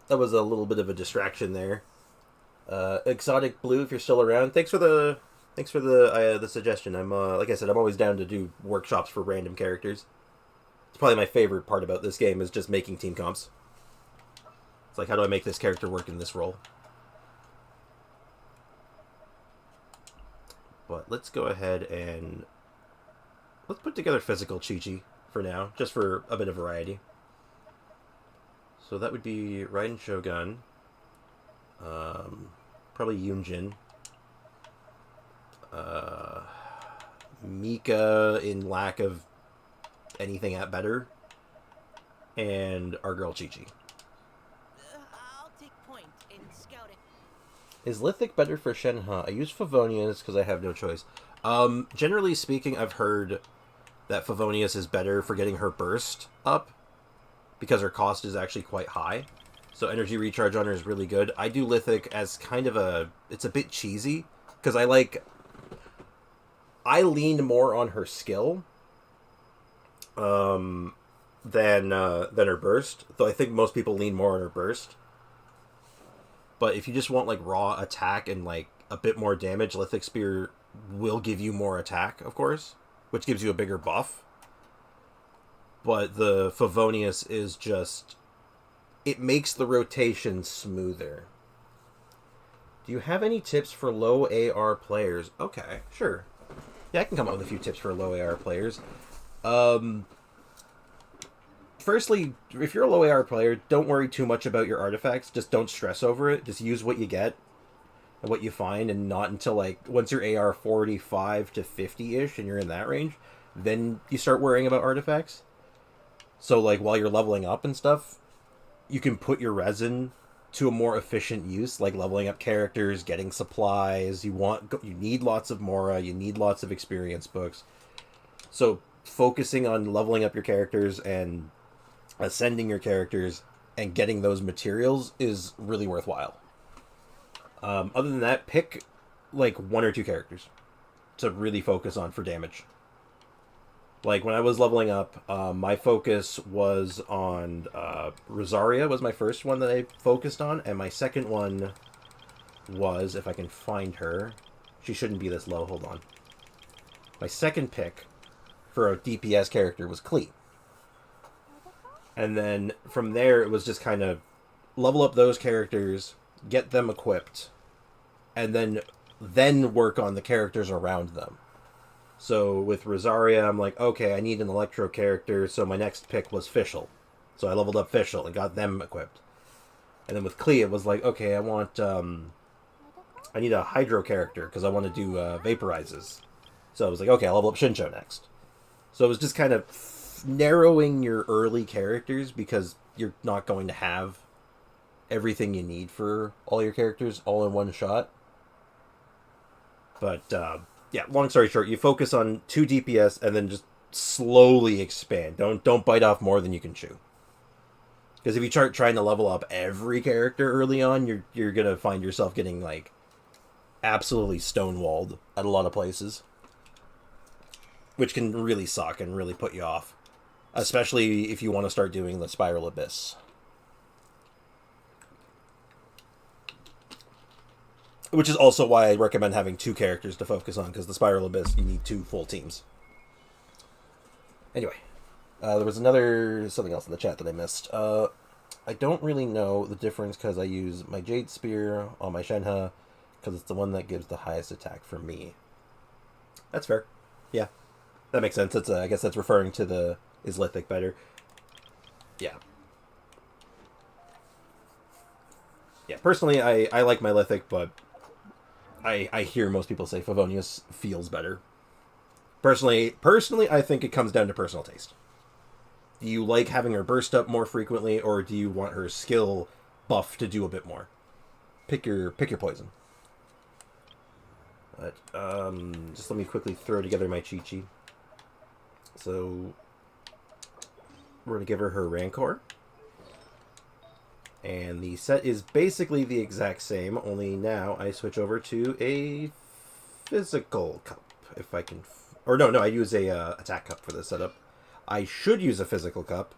That was a little bit of a distraction there. Exotic Blue, if you're still around, thanks for the suggestion. I'm like I said, I'm always down to do workshops for random characters. It's probably my favorite part about this game is just making team comps. It's like, how do I make this character work in this role? But let's go ahead and let's put together physical Qiqi for now, just for a bit of variety. So that would be Raiden Shogun. Probably Yunjin. Mika in lack of anything at better. And our girl Qiqi. I'll take point in scouting. Is Lithic better for Shenhe? I use Favonius because I have no choice. Generally speaking, I've heard that Favonius is better for getting her burst up because her cost is actually quite high. So energy recharge on her is really good. I do Lithic as kind of a... It's a bit cheesy because I leaned more on her skill than her burst. Though I think most people lean more on her burst. But if you just want like raw attack and like a bit more damage, Lithic Spear will give you more attack, of course, which gives you a bigger buff. But the Favonius is just... It makes the rotation smoother. Do you have any tips for low AR players? Okay, sure. Yeah, I can come up with a few tips for low AR players. Firstly, if you're a low AR player, don't worry too much about your artifacts. Just don't stress over it. Just use what you get and what you find, and not until, like, once you're AR 45 to 50-ish and you're in that range, then you start worrying about artifacts. So, like, while you're leveling up and stuff, you can put your resin to a more efficient use, like leveling up characters, getting supplies. You need lots of Mora, you need lots of experience books. So focusing on leveling up your characters and ascending your characters and getting those materials is really worthwhile. Other than that, pick like 1 or 2 characters to really focus on for damage. Like, when I was leveling up, my focus was on Rosaria was my first one that I focused on, and my second one was, if I can find her, she shouldn't be this low, hold on. My second pick for a DPS character was Qiqi. And then from there, it was just kind of level up those characters, get them equipped, and then work on the characters around them. So with Rosaria, I'm like, okay, I need an Electro character, so my next pick was Fischl. So I leveled up Fischl and got them equipped. And then with Qiqi, it was like, okay, I need a Hydro character, because I want to do Vaporizes. So I was like, okay, I'll level up Shincho next. So it was just kind of narrowing your early characters, because you're not going to have everything you need for all your characters all in one shot. But, yeah, long story short, you focus on 2 DPS and then just slowly expand. Don't bite off more than you can chew. Because if you start trying to level up every character early on, you're gonna find yourself getting like absolutely stonewalled at a lot of places, which can really suck and really put you off, especially if you want to start doing the Spiral Abyss. Which is also why I recommend having 2 characters to focus on, because the Spiral Abyss, you need 2 full teams. Anyway, there was something else in the chat that I missed. I don't really know the difference, because I use my Jade Spear on my Shenhe, because it's the one that gives the highest attack for me. That's fair. Yeah, that makes sense. I guess that's referring to is Lithic better? Yeah. Yeah, personally, I like my Lithic, but I hear most people say Favonius feels better. Personally, I think it comes down to personal taste. Do you like having her burst up more frequently, or do you want her skill buff to do a bit more? Pick your poison. But, just let me quickly throw together my Qiqi. So, we're going to give her Rancor. And the set is basically the exact same, only now I switch over to a physical cup. If I can... Or no, I use a attack cup for this setup. I should use a physical cup,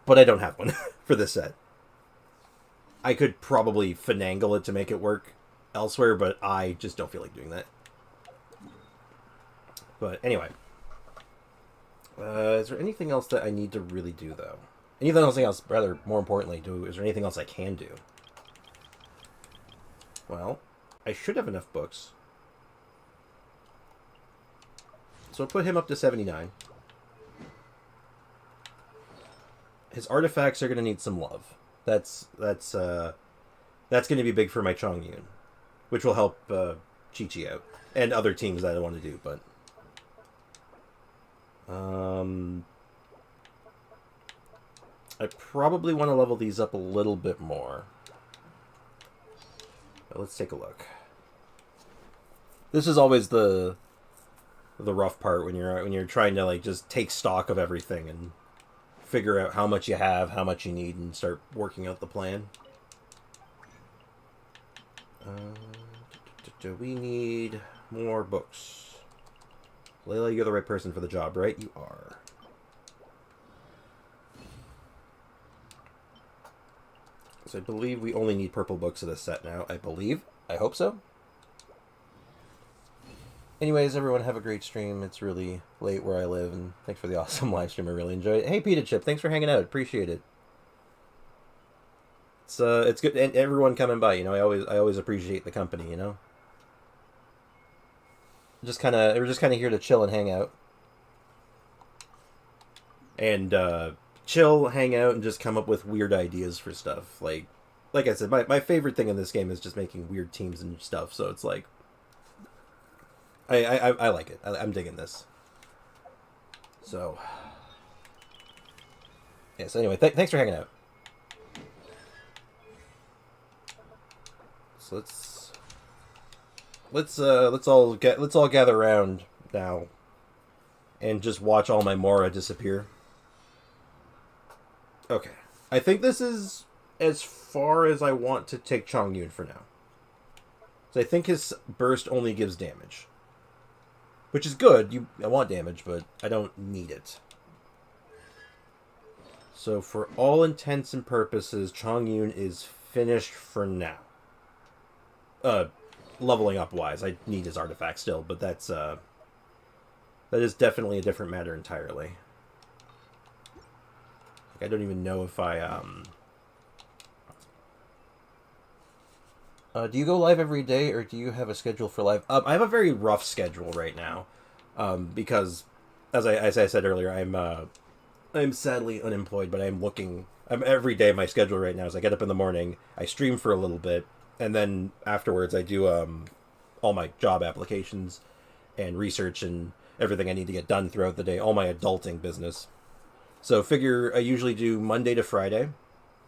but I don't have one for this set. I could probably finagle it to make it work elsewhere, but I just don't feel like doing that. But anyway. Is there anything else that I need to really do, though? Anything else, rather, more importantly, is there anything else I can do? Well, I should have enough books. So I'll put him up to 79. His artifacts are going to need some love. That's going to be big for my Chongyun, which will help Qiqi out and other teams that I want to do. But I probably want to level these up a little bit more. But let's take a look. This is always the rough part when you're trying to like just take stock of everything and figure out how much you have, how much you need, and start working out the plan. We need more books. Layla, you're the right person for the job, right? You are. So I believe we only need purple books of this set now. I believe. I hope so. Anyways, everyone have a great stream. It's really late where I live, and thanks for the awesome live stream. I really enjoyed it. Hey, Pita Chip, thanks for hanging out. Appreciate it. It's good, and everyone coming by. You know, I always appreciate the company. You know, we're just kind of here to chill and hang out, and chill, hang out, and just come up with weird ideas for stuff. Like I said, my favorite thing in this game is just making weird teams and stuff. So it's like. I like it. I'm digging this. So, yeah. So anyway, thanks for hanging out. So let's all gather around now, and just watch all my Mora disappear. Okay, I think this is as far as I want to take Chongyun for now. So I think his burst only gives damage. Which is good. I want damage, but I don't need it. So for all intents and purposes, Chongyun is finished for now. Leveling up wise, I need his artifact still, but that is definitely a different matter entirely. Like, I don't even know if do you go live every day, or do you have a schedule for live? I have a very rough schedule right now, because, as I said earlier, I'm sadly unemployed, but I'm every day. My schedule right now is I get up in the morning, I stream for a little bit, and then afterwards I do all my job applications and research and everything I need to get done throughout the day, all my adulting business. So figure I usually do Monday to Friday,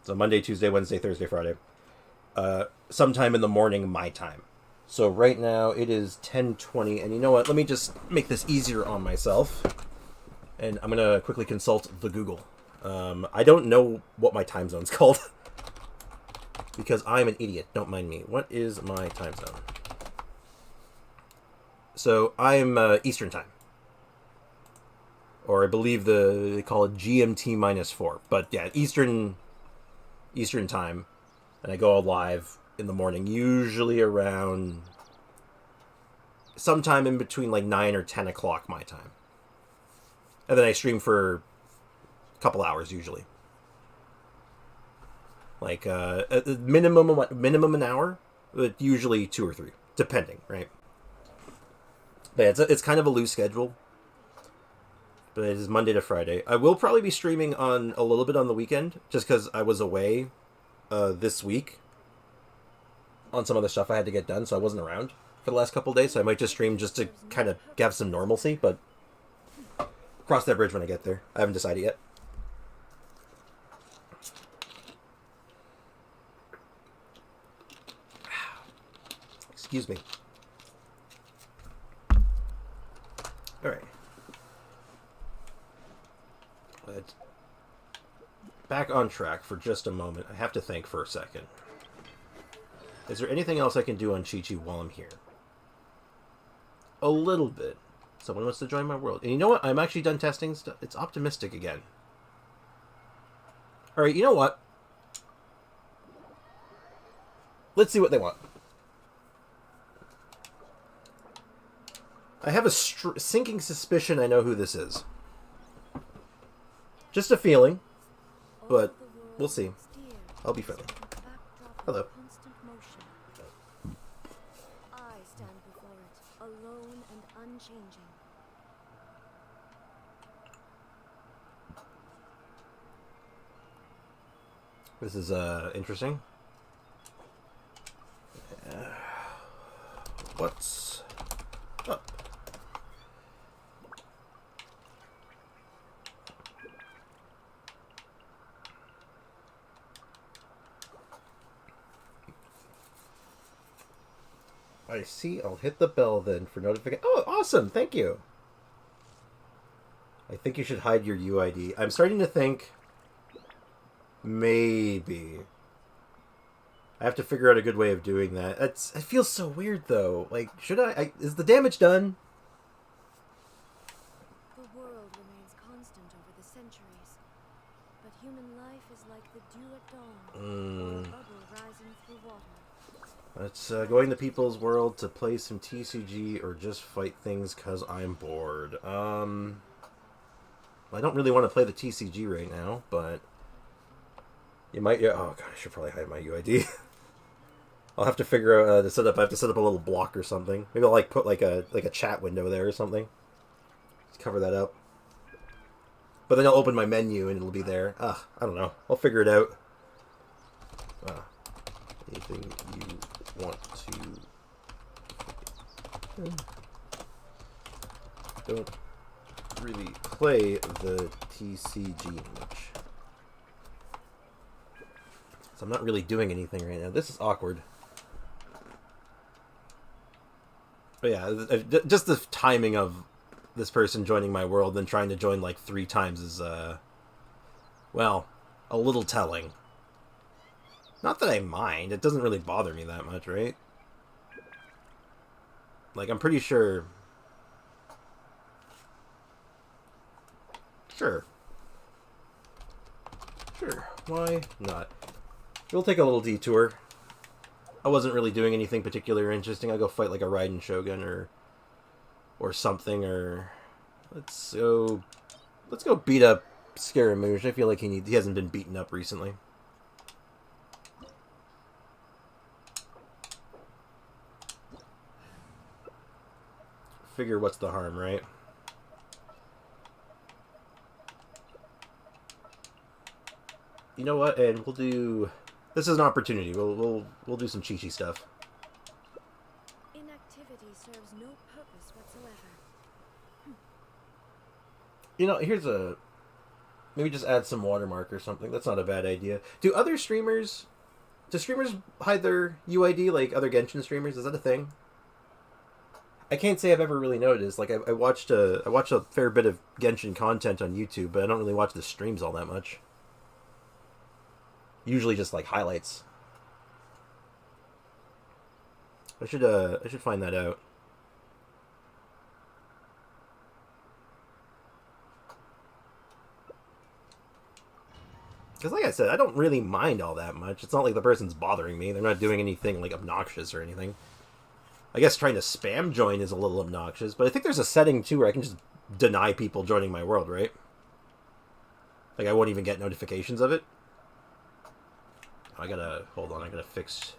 so Monday, Tuesday, Wednesday, Thursday, Friday. Sometime in the morning, my time. So right now it is 10:20, and you know what? Let me just make this easier on myself, and I'm gonna quickly consult the Google. I don't know what my time zone's called because I'm an idiot. Don't mind me. What is my time zone? So I'm Eastern time, or I believe they call it GMT -4. But yeah, Eastern time. And I go live in the morning, usually around sometime in between like 9 or 10 o'clock my time. And then I stream for a couple hours usually. Like minimum an hour, but usually 2 or 3, depending, right? But yeah, it's kind of a loose schedule. But it is Monday to Friday. I will probably be streaming on a little bit on the weekend, just because I was away this week. on some other stuff I had to get done, so I wasn't around for the last couple of days, so I might just stream just to kind of have some normalcy, but cross that bridge when I get there. I haven't decided yet. Excuse me. Alright. Let's back on track for just a moment. I have to think for a second. Is there anything else I can do on Qiqi while I'm here? A little bit. Someone wants to join my world. And you know what? I'm actually done testing stuff. It's optimistic again. Alright, you know what? Let's see what they want. I have a sinking suspicion I know who this is. Just a feeling. But we'll see. I'll be friendly. Hello. I stand before it, alone and unchanging. This is interesting. What's up? I see. I'll hit the bell then for notification. Oh, awesome. Thank you. I think you should hide your UID. I'm starting to think maybe I have to figure out a good way of doing that. It feels so weird though. Like, should I is the damage done? The world remains constant over the centuries, but human life is like the dew at dawn, or a bubble rising through water. Let's go in the people's world to play some TCG or just fight things because I'm bored. I don't really want to play the TCG right now, but you might. Yeah, oh god, I should probably hide my UID. I'll have to figure out to set up. I have to set up a little block or something. Maybe I'll like put like a chat window there or something. Just cover that up. But then I'll open my menu and it'll be there. I don't know. I'll figure it out. Anything you want to... Don't really play the TCG much. So I'm not really doing anything right now. This is awkward. But yeah, just the timing of this person joining my world and trying to join like 3 times is, well, a little telling. Not that I mind. It doesn't really bother me that much, right? Like, I'm pretty sure... Sure. Sure. Why not? We'll take a little detour. I wasn't really doing anything particular interesting. I'll go fight like a Raiden Shogun or something, or... Let's go beat up Scaramouche. I feel like he hasn't been beaten up recently. Figure what's the harm, right? You know what? And we'll do. This is an opportunity. We'll do some Qiqi stuff. Inactivity serves no purpose whatsoever. You know, here's a. Maybe just add some watermark or something. That's not a bad idea. Do streamers hide their UID like other Genshin streamers? Is that a thing? I can't say I've ever really noticed. Like I watched a fair bit of Genshin content on YouTube, but I don't really watch the streams all that much. Usually just like highlights. I should find that out. Because like I said, I don't really mind all that much. It's not like the person's bothering me. They're not doing anything like obnoxious or anything. I guess trying to spam join is a little obnoxious, but I think there's a setting too where I can just deny people joining my world, right? Like I won't even get notifications of it. Hold on, I gotta fix...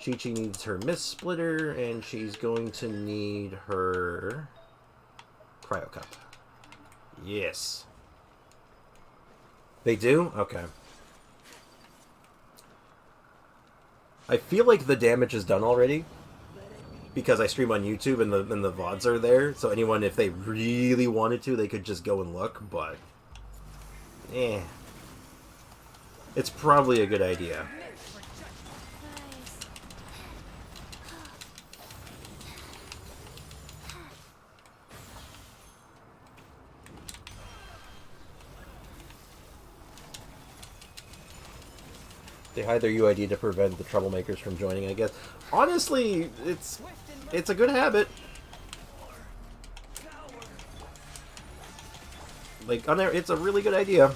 Qiqi needs her Mist Splitter, and she's going to need her Cryo Cup. Yes. They do? Okay. I feel like the damage is done already because I stream on YouTube and the VODs are there. So anyone, if they really wanted to, they could just go and look. But, it's probably a good idea. They hide their UID to prevent the troublemakers from joining, I guess. Honestly, it's a good habit. Like, on there, it's a really good idea.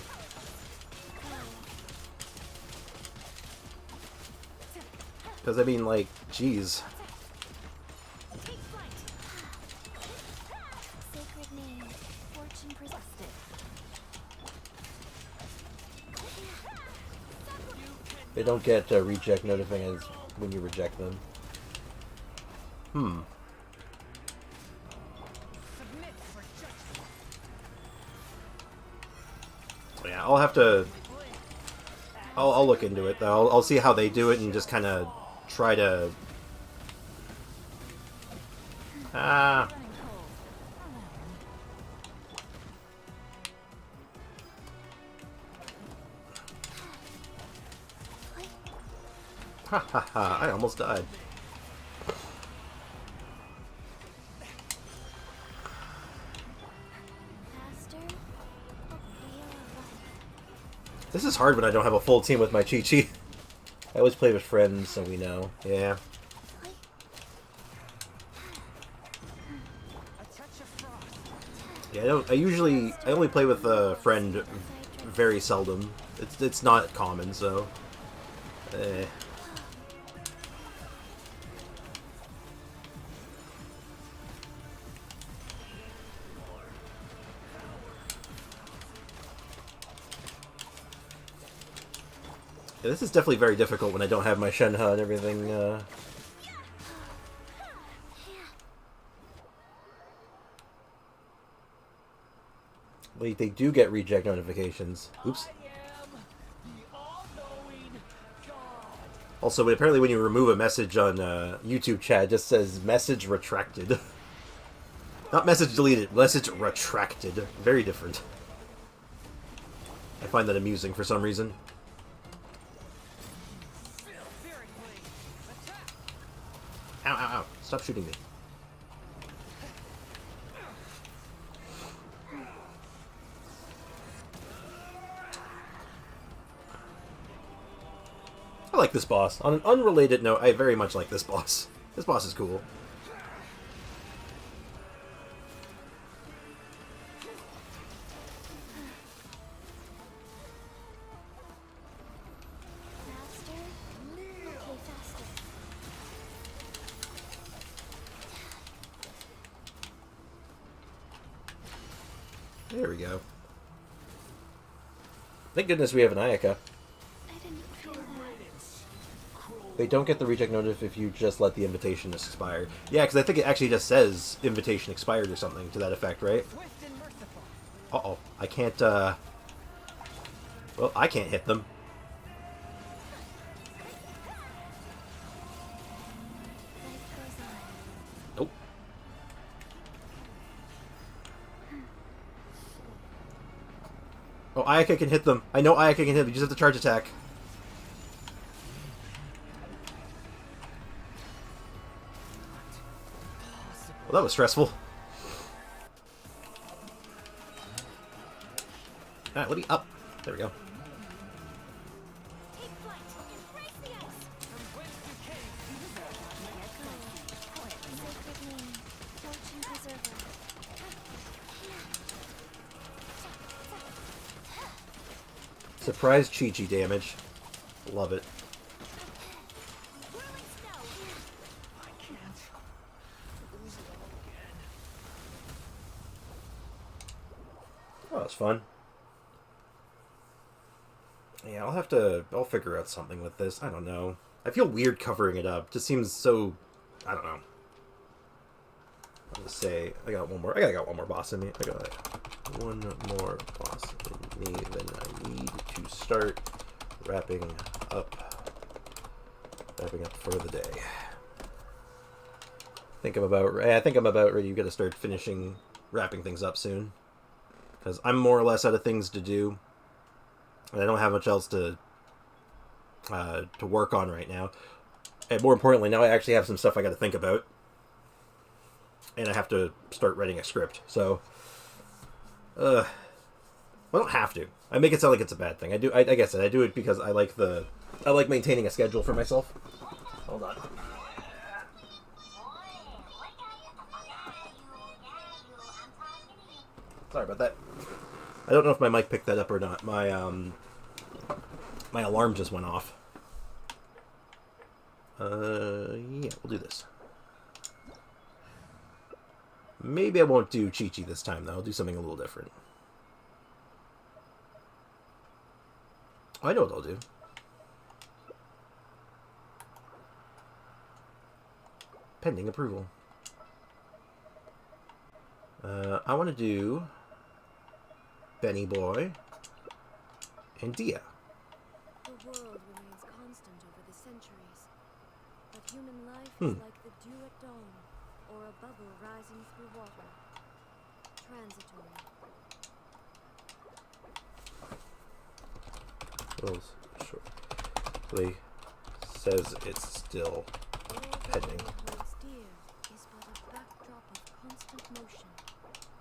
Because, I mean, like, jeez. Sacred name, fortune persisted. They don't get reject notifications when you reject them. Yeah, I'll have to... I'll look into it, though. I'll see how they do it and just kind of try to... Ha ha ha, I almost died. Faster. This is hard when I don't have a full team with my Qiqi. I always play with friends, so we know. Yeah. Yeah, I only play with a friend very seldom. It's not common, so... Yeah, this is definitely very difficult when I don't have my Shenhe and everything. Wait, they do get reject notifications. Oops. Also, apparently when you remove a message on YouTube chat, it just says message retracted. Not message deleted, message retracted. Very different. I find that amusing for some reason. Ow, ow, ow. Stop shooting me. I like this boss. On an unrelated note, I very much like this boss. This boss is cool. Faster. Okay, faster. There we go. Thank goodness we have an Ayaka. I didn't feel that. They don't get the reject notice if you just let the invitation expire. Yeah, because I think it actually just says invitation expired or something to that effect, right? Uh-oh. I can't, well, I can't hit them. Life goes on. Nope. Oh, Ayaka can hit them. I know Ayaka can hit them. You just have to charge attack. Well, that was stressful. Alright, let me up. There we go. Take flight. Embrace the ice. Sacred name, fortune preserver. Surprise Qiqi damage. Love it. Whirling snow. Oh, that's fun. Yeah, I'll figure out something with this. I don't know. I feel weird covering it up. Just seems so, I don't know. I'll just say, I got one more boss in me. I got one more boss in me than I need to start wrapping up Wrapping up for the day. I think I'm about ready. You've got to start wrapping things up soon. Because I'm more or less out of things to do. And I don't have much else to work on right now. And more importantly, now I actually have some stuff I got to think about. And I have to start writing a script. So, I don't have to. I make it sound like it's a bad thing. I do. I guess I do it because I like maintaining a schedule for myself. Hold on. Sorry about that. I don't know if my mic picked that up or not. My alarm just went off. Yeah, we'll do this. Maybe I won't do Qiqi this time, though. I'll do something a little different. I know what I'll do. Pending approval. I want to do Benny Boy and Dia. The world remains constant over the centuries, but human life is like the dew at dawn, or a bubble rising through water. Transitory. Shortly says it's still pending.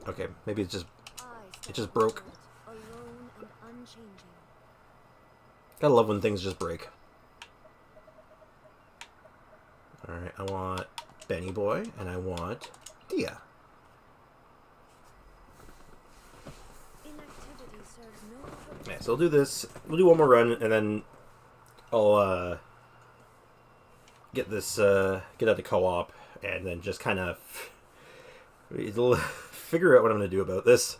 Okay, maybe it just broke. Alone and unchanging. Gotta love when things just break. Alright, I want Benny Boy and I want Dia. Inactivity serves no purpose. Yeah, so we'll do this. We'll do one more run and then I'll get out of co-op and then just kind of figure out what I'm going to do about this.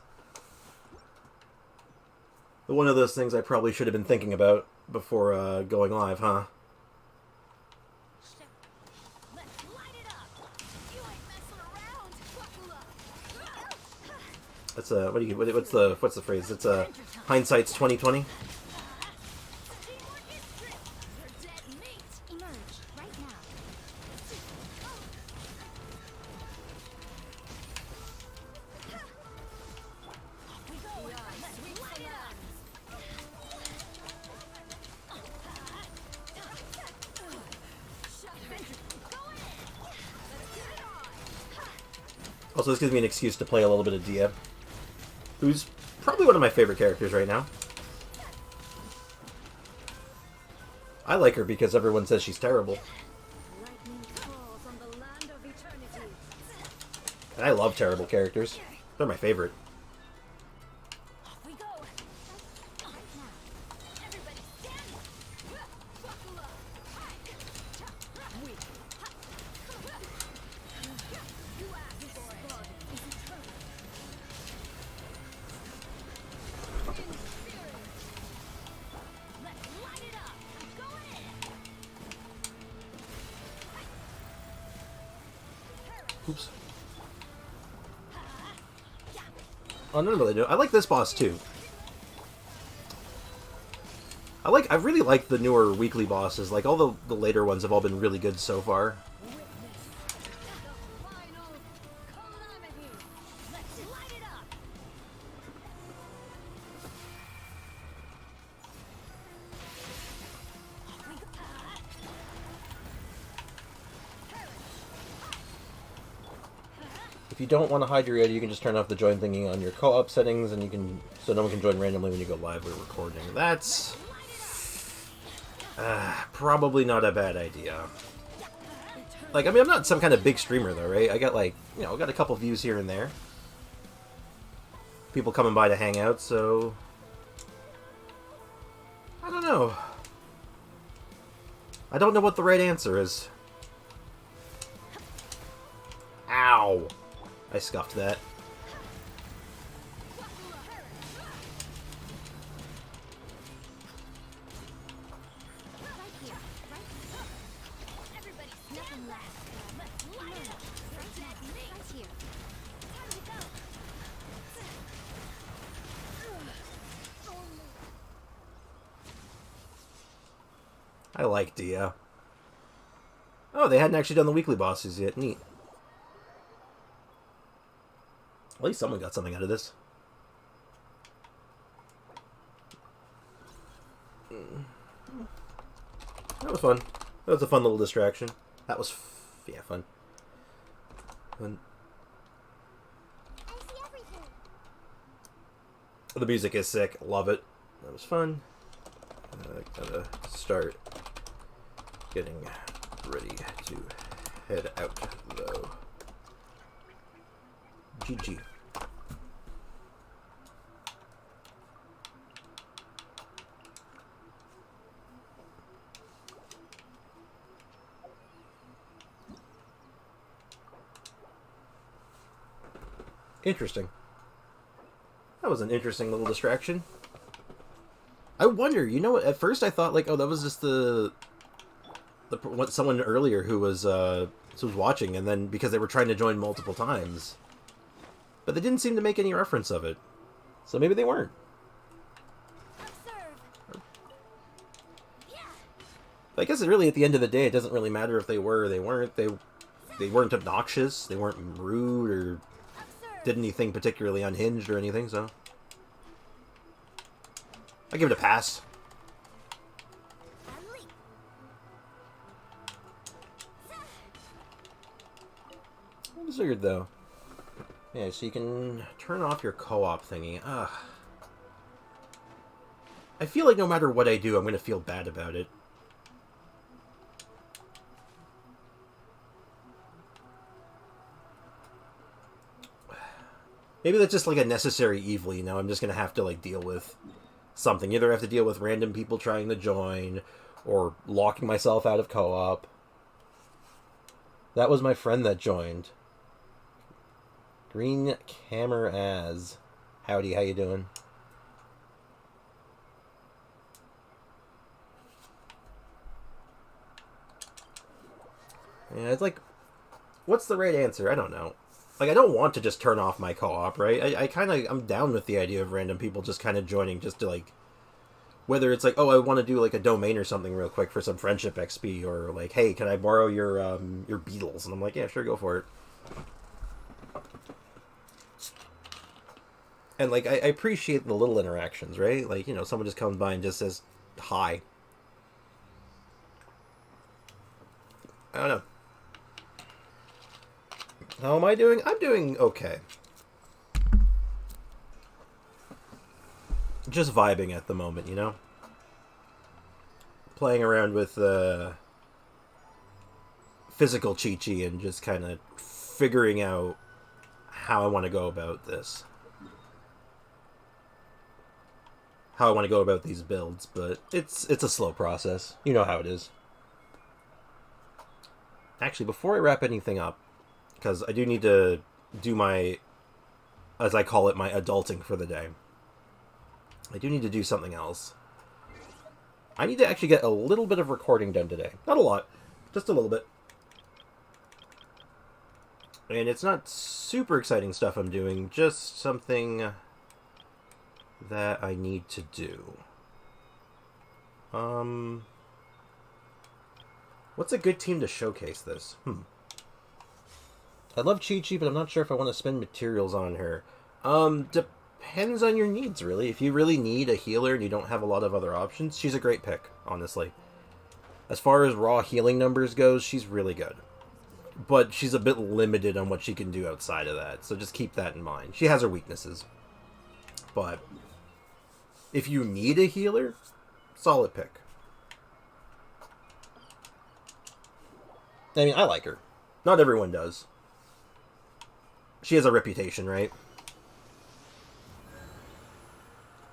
One of those things I probably should have been thinking about before going live, huh? Let's light it up. You ain't messing around. That's what's the phrase? It's hindsight's 20/20. You're dead meat. Emerge right now. We go. Let's light it up. Also, this gives me an excuse to play a little bit of Dia, who's probably one of my favorite characters right now. I like her because everyone says she's terrible. Lightning falls on the land of eternity. And I love terrible characters. They're my favorite. We go. Everybody stand. Buckle up. We. You asked for it. Let's light it up. Go in. Oops. Oh, no, really do. I like this boss too. I really like the newer weekly bosses. Like all the later ones have all been really good so far. Witness the final calamity. Let's light it up. If you don't want to hide your ID, you can just turn off the join thingy on your co-op settings, and you can so no one can join randomly when you go live or recording. That's probably not a bad idea. Like, I mean, I'm not some kind of big streamer though, right? I got I got a couple views here and there. People coming by to hang out, so I don't know. I don't know what the right answer is. Ow! I scuffed that. Right here. Right here. Everybody's nothing left. Let's light it up. Right here. Time to go. I like Dia. Oh, they hadn't actually done the weekly bosses yet. Neat. At least someone got something out of this. That was fun. That was a fun little distraction. That was, yeah, fun. Fun. I see everything. The music is sick. Love it. That was fun. Gotta start getting ready to head out, though. GG. Interesting. That was an interesting little distraction. I wonder, you know what, at first I thought, like, oh, that was just someone earlier who was watching, and then, because they were trying to join multiple times. But they didn't seem to make any reference of it. So maybe they weren't. Observe. Yeah. I guess really, at the end of the day, it doesn't really matter if they were or they weren't. They weren't obnoxious, they weren't rude, or Observe. did anything particularly unhinged or anything, so I give it a pass. And leap. That was weird, though. Yeah, so you can turn off your co-op thingy. Ugh. I feel like no matter what I do, I'm going to feel bad about it. Maybe that's just like a necessary evil, you know? I'm just going to have to, like, deal with something. Either I have to deal with random people trying to join, or locking myself out of co-op. That was my friend that joined. Green Camera as. Howdy, how you doing? Yeah, it's like, what's the right answer? I don't know. Like, I don't want to just turn off my co-op, right? I'm down with the idea of random people just kind of joining just to, like, whether it's like, oh, I want to do, like, a domain or something real quick for some friendship XP, or, like, hey, can I borrow your beetles? And I'm like, yeah, sure, go for it. And, like, I appreciate the little interactions, right? Like, you know, someone just comes by and just says, hi. I don't know. How am I doing? I'm doing okay. Just vibing at the moment, you know? Playing around with physical Qiqi and just kind of figuring out how I want to go about this. How I want to go about these builds, but it's a slow process. You know how it is. Actually, before I wrap anything up, because I do need to do my, as I call it, my adulting for the day. I do need to do something else. I need to actually get a little bit of recording done today. Not a lot, just a little bit. And it's not super exciting stuff I'm doing, just something that I need to do. What's a good team to showcase this? I love Qiqi, but I'm not sure if I want to spend materials on her. Depends on your needs, really. If you really need a healer and you don't have a lot of other options, she's a great pick, honestly. As far as raw healing numbers goes, she's really good. But she's a bit limited on what she can do outside of that, so just keep that in mind. She has her weaknesses. But if you need a healer, solid pick. I mean, I like her. Not everyone does. She has a reputation, right?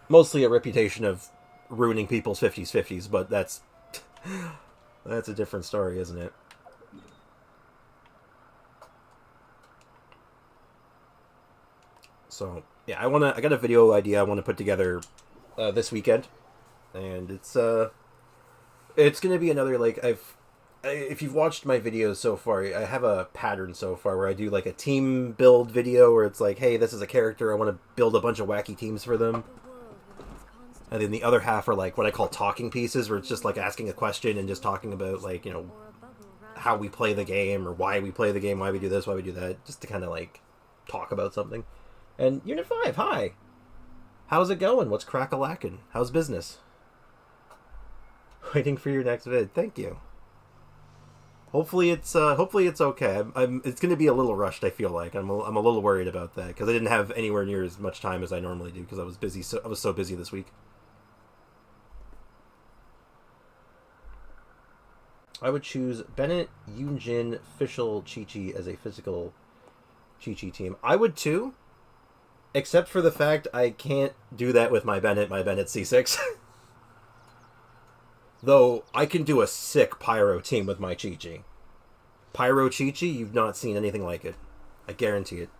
Mostly a reputation of ruining people's 50s, but that's a different story, isn't it? So, yeah, I got a video idea I want to put together this weekend, and it's gonna be another, like, if you've watched my videos so far, I have a pattern so far where I do, like, a team build video where it's like, hey, this is a character, I want to build a bunch of wacky teams for them. And then the other half are, like, what I call talking pieces, where it's just, like, asking a question and just talking about, like, you know, how we play the game, or why we play the game, why we do this, why we do that, just to kind of, like, talk about something. And Unit 5, hi! How's it going? What's crack-a-lackin'? How's business? Waiting for your next vid. Thank you. Hopefully it's okay. It's going to be a little rushed, I feel like. I'm a little worried about that, because I didn't have anywhere near as much time as I normally do, because I was busy. I was so busy this week. I would choose Bennett, Yunjin, Fischl, Qiqi as a physical Qiqi team. I would too, except for the fact I can't do that with my Bennett C6. Though, I can do a sick Pyro team with my Qiqi. Pyro Qiqi, you've not seen anything like it. I guarantee it.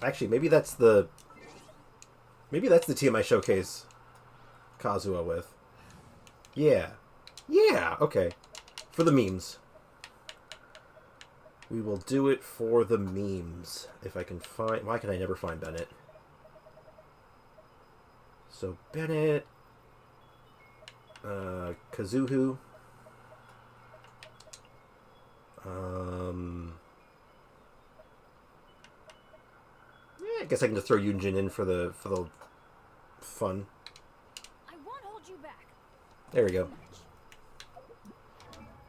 Actually, maybe that's the team I showcase Kazuha with. Yeah. Yeah, okay. For the memes. We will do it for the memes. If I can find... Why can I never find Bennett? So, Bennett... Kazuhu... Yeah, I guess I can just throw Yunjin in for the fun. I won't hold you back. There we go.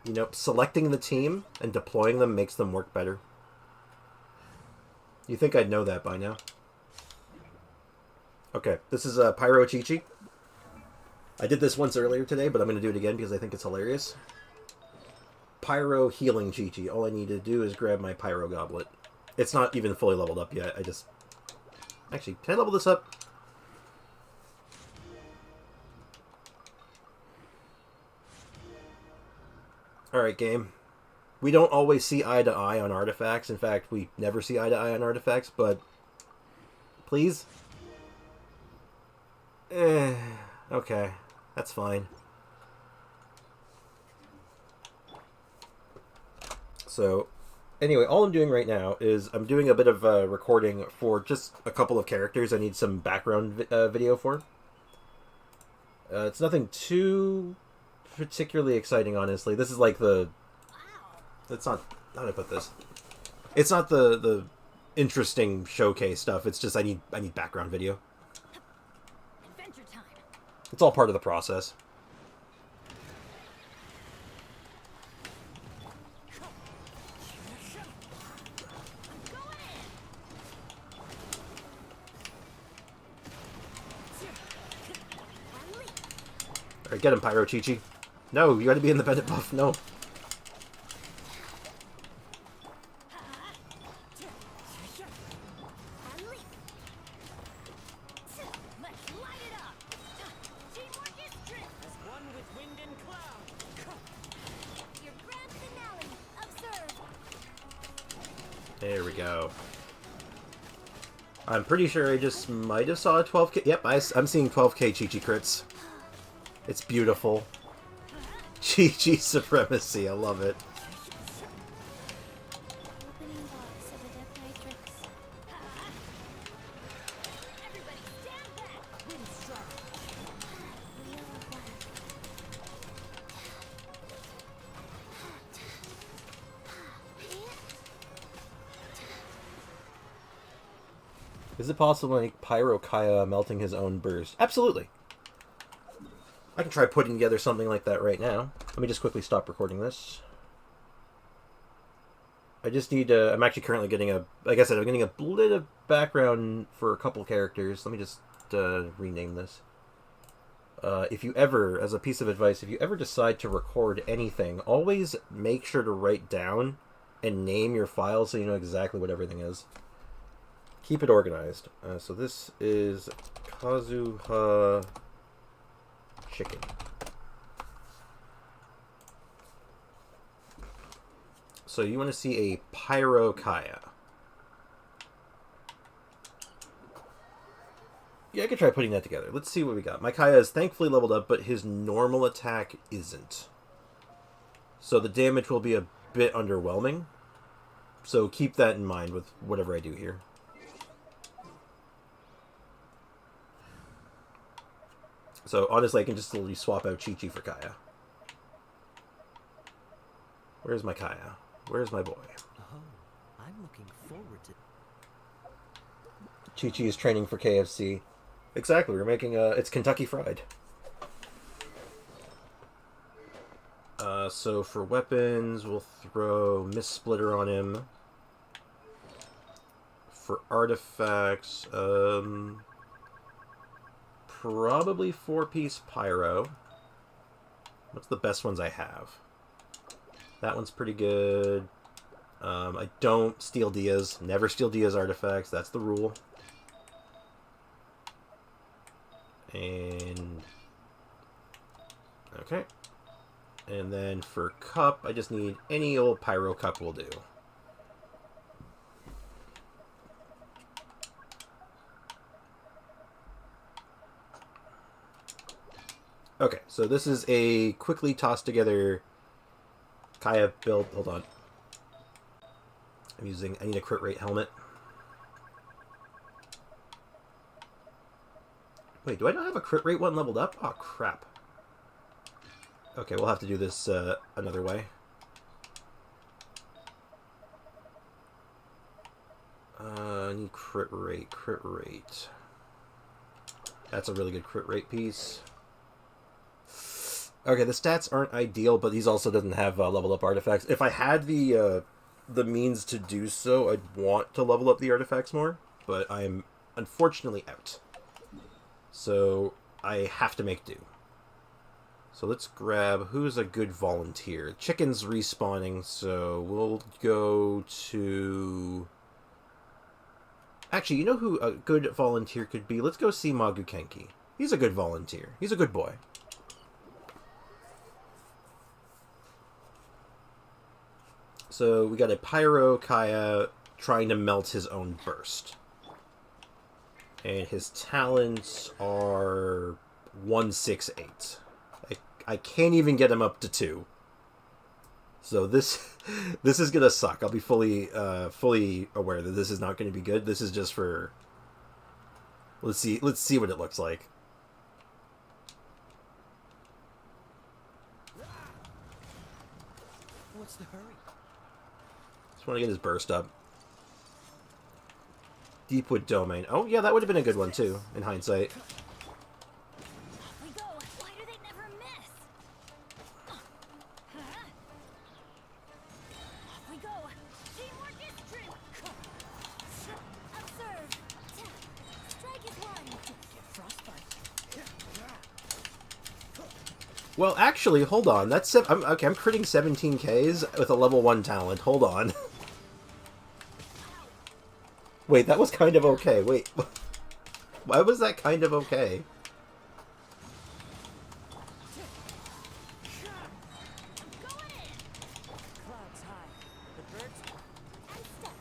You know, selecting the team and deploying them makes them work better. You think I'd know that by now? Okay, this is Pyro Qiqi. I did this once earlier today, but I'm going to do it again because I think it's hilarious. Pyro healing Qiqi. All I need to do is grab my Pyro Goblet. It's not even fully leveled up yet. I just... Actually, can I level this up? Alright, game. We don't always see eye to eye on artifacts. In fact, we never see eye to eye on artifacts, but... Please? Okay. That's fine. So, anyway, all I'm doing right now is I'm doing a bit of recording for just a couple of characters I need some background video for. It's nothing too particularly exciting, honestly. This is like the... It's not... How do I put this? It's not the interesting showcase stuff. It's just I need background video. Adventure time. It's all part of the process. Alright, get him, Pyro Qiqi. No, you gotta be in the Bennett buff. No. There we go. I'm pretty sure I just might have saw a 12k. Yep, I'm seeing 12k Qiqi crits. It's beautiful. Qiqi supremacy, I love it. Opening box of adept matrix. Everybody stand back. Wind strike. Wheel of black. Is it possible to make Pyro Kaya melting his own burst? Absolutely. I can try putting together something like that right now. Let me just quickly stop recording this. I just need to... I'm actually currently getting a... Like I said, I'm getting a bit of background for a couple characters. Let me just rename this. If you ever, as a piece of advice, if you ever decide to record anything, always make sure to write down and name your file so you know exactly what everything is. Keep it organized. So this is Kazuha Chicken. So you want to see a Pyro Kaya. Yeah, I could try putting that together. Let's see what we got. My Kaya is thankfully leveled up, but his normal attack isn't. So the damage will be a bit underwhelming. So keep that in mind with whatever I do here. So honestly, I can just literally swap out Qiqi for Kaya. Where's my Kaya? Where's my boy? Oh, I'm looking forward to... Qiqi is training for KFC. Exactly, we're making it's Kentucky Fried. So for weapons, we'll throw Mist Splitter on him. For artifacts, probably 4-piece Pyro. What's the best ones I have? That one's pretty good. I don't steal Dia's. Never steal Dia's artifacts. That's the rule. And... okay. And then for cup, I just need any old Pyro cup will do. Okay, so this is a quickly tossed together Kaya build. Hold on. I need a crit rate helmet. Wait, do I not have a crit rate one leveled up? Oh, crap. Okay, we'll have to do this another way. I need crit rate, crit rate. That's a really good crit rate piece. Okay, the stats aren't ideal, but these also doesn't have level up artifacts. If I had the means to do so, I'd want to level up the artifacts more, but I'm unfortunately out. So I have to make do. So let's grab who's a good volunteer. Chicken's respawning, so we'll go to... Actually, you know who a good volunteer could be? Let's go see Magukenki. He's a good volunteer. He's a good boy. So we got a Pyro Kaya trying to melt his own burst. And his talents are 168. I can't even get him up to 2. So this is gonna suck. I'll be fully aware that this is not gonna be good. This is just for... Let's see what it looks like. What's the hurry? Just want to get his burst up. Deepwood Domain. Oh yeah, that would have been a good one too, in hindsight. We go. Why do they never miss? We go. Teamwork is true. Observe. Strike is one. Frostbite. Well, actually, hold on. That's I'm critting 17 Ks with a level 1 talent. Hold on. Wait, that was kind of okay. Wait, why was that kind of okay? Going in. Clouds high. The birds And step.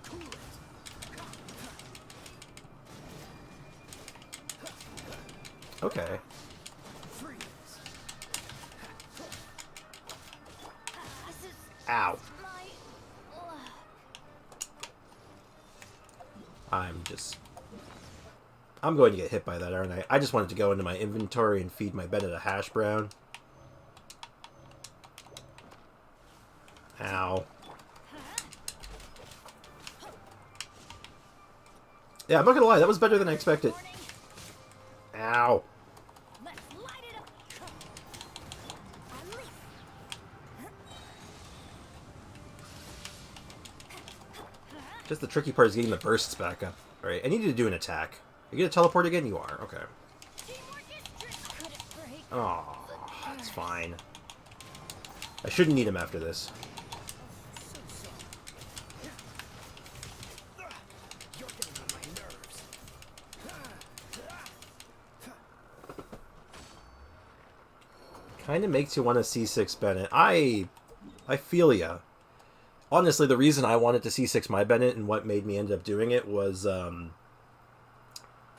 cool it. Okay. Freeze. This is Ow. my luck. I'm going to get hit by that, aren't I? I just wanted to go into my inventory and feed my Bennett a hash brown. Ow. Yeah, I'm not gonna lie, that was better than I expected. Ow. Let's light it up. Unleash. Just the tricky part is getting the bursts back up. Alright, I need you to do an attack. Are you gonna teleport again? You are. Okay. Teamwork is true. Could it break? Oh, that's fine. I shouldn't need him after this. You're getting on my nerves. Kind of makes you want to C6 Bennett. I feel ya. Honestly, the reason I wanted to C6 my Bennett and what made me end up doing it was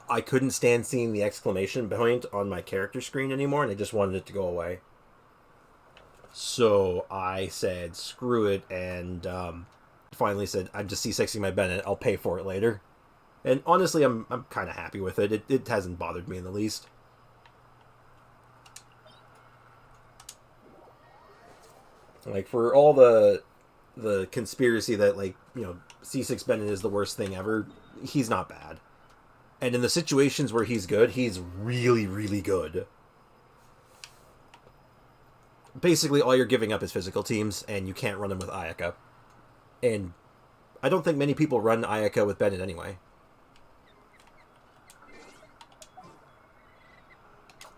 I couldn't stand seeing the exclamation point on my character screen anymore, and I just wanted it to go away. So I said, screw it, and finally said, I'm just C6ing my Bennett, I'll pay for it later. And honestly, I'm kind of happy with it. It hasn't bothered me in the least. Like, for all the conspiracy that, like, you know, C6 Bennett is the worst thing ever, he's not bad. And in the situations where he's good, he's really, really good. Basically, all you're giving up is physical teams, and you can't run them with Ayaka. And I don't think many people run Ayaka with Bennett anyway.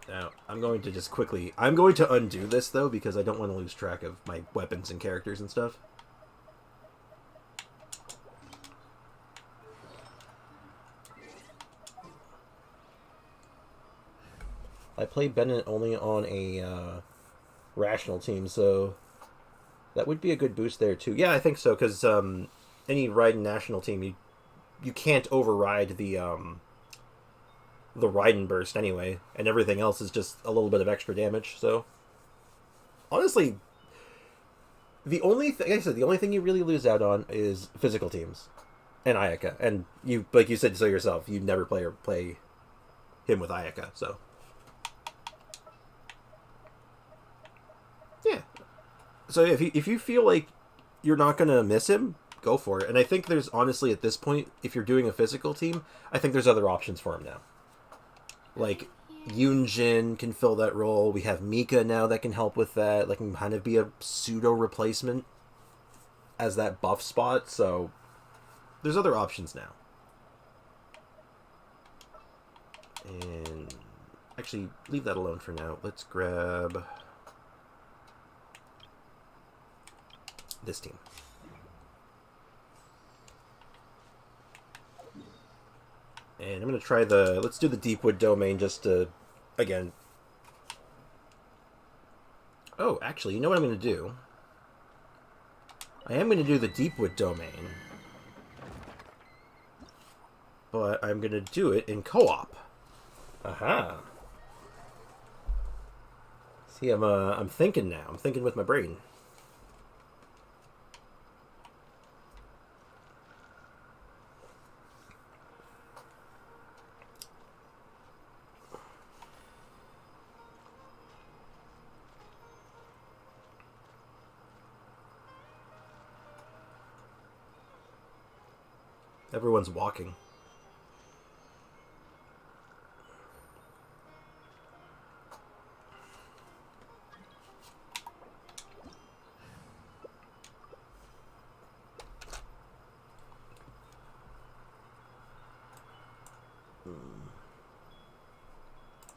Now, I'm going to just quickly... I'm going to undo this, though, because I don't want to lose track of my weapons and characters and stuff. I play Bennett only on a rational team, so that would be a good boost there, too. Yeah, I think so, because any Raiden national team, you can't override the Raiden burst anyway, and everything else is just a little bit of extra damage, so... Honestly, the only thing, like I said, the only thing you really lose out on is physical teams and Ayaka. And you, like you said so yourself, you never play him with Ayaka, so... Yeah. So if you feel like you're not going to miss him, go for it. And I think there's, honestly, at this point, if you're doing a physical team, I think there's other options for him now. Like, Yunjin can fill that role. We have Mika now that can help with that. Like, can kind of be a pseudo-replacement as that buff spot. So, there's other options now. And, actually, leave that alone for now. Let's grab... this team. And I'm going to try let's do the Deepwood domain just to, again. Oh, actually, you know what I'm going to do? I am going to do the Deepwood domain. But I'm going to do it in co-op. Aha. See, I'm thinking now. I'm thinking with my brain. Everyone's walking.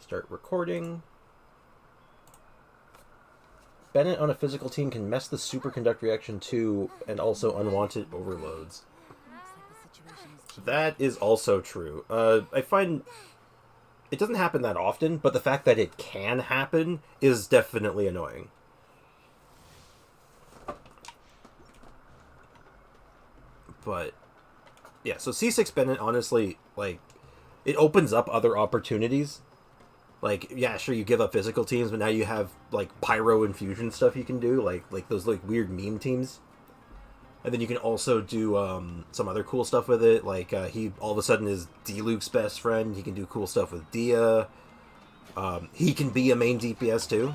Start recording. Bennett on a physical team can mess the superconduct reaction too, and also unwanted overloads. That is also true. I find it doesn't happen that often, but the fact that it can happen is definitely annoying. But, yeah, so C6 Bennett, honestly, like, it opens up other opportunities. Like, yeah, sure, you give up physical teams, but now you have, like, pyro infusion stuff you can do, like those, like, weird meme teams. And then you can also do some other cool stuff with it. Like, he all of a sudden is D-Luke's best friend. He can do cool stuff with Dia. He can be a main DPS, too.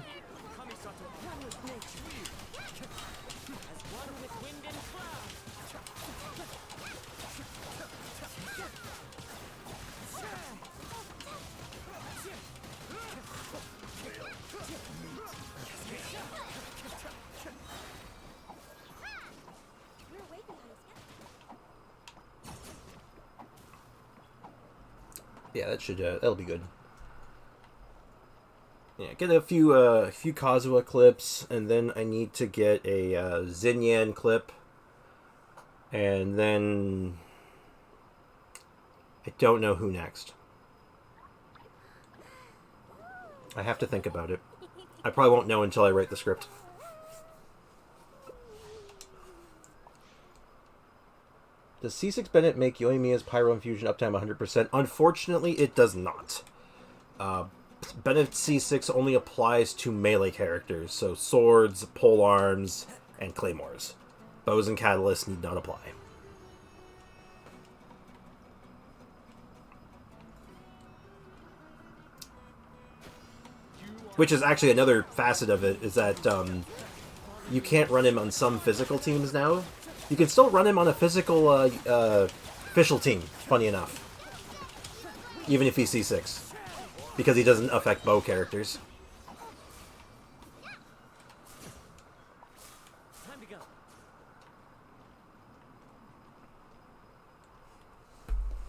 Yeah, that should that'll be good. Yeah, get a few Kazuha clips, and then I need to get a Xinyan clip, and then I don't know who next. I have to think about it. I probably won't know until I write the script. Does C6 Bennett make Yoimiya's Pyro Infusion uptime 100%? Unfortunately, it does not. Bennett C6 only applies to melee characters, so swords, polearms, and claymores. Bows and catalysts need not apply. Which is actually another facet of it, is that you can't run him on some physical teams now. You can still run him on a physical official team, funny enough. Even if he's C6. Because he doesn't affect bow characters. Time to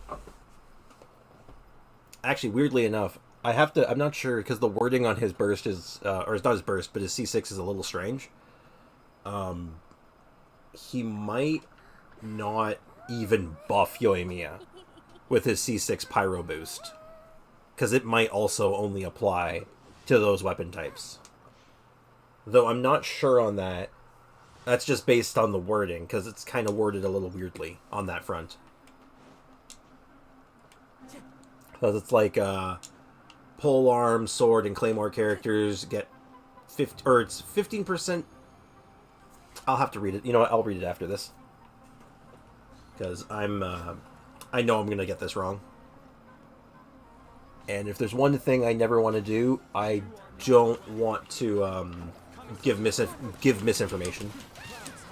go. Actually, weirdly enough, I'm not sure, because the wording on his burst is, or it's not his burst, but his C6 is a little strange. He might not even buff Yoimiya with his C6 Pyro boost. Because it might also only apply to those weapon types. Though I'm not sure on that. That's just based on the wording, because it's kind of worded a little weirdly on that front. Because it's like, polearm, sword, and claymore characters get 50, or it's 15%. I'll have to read it. You know what? I'll read it after this. Because I know I'm going to get this wrong. And if there's one thing I never want to do, I don't want to give misinformation.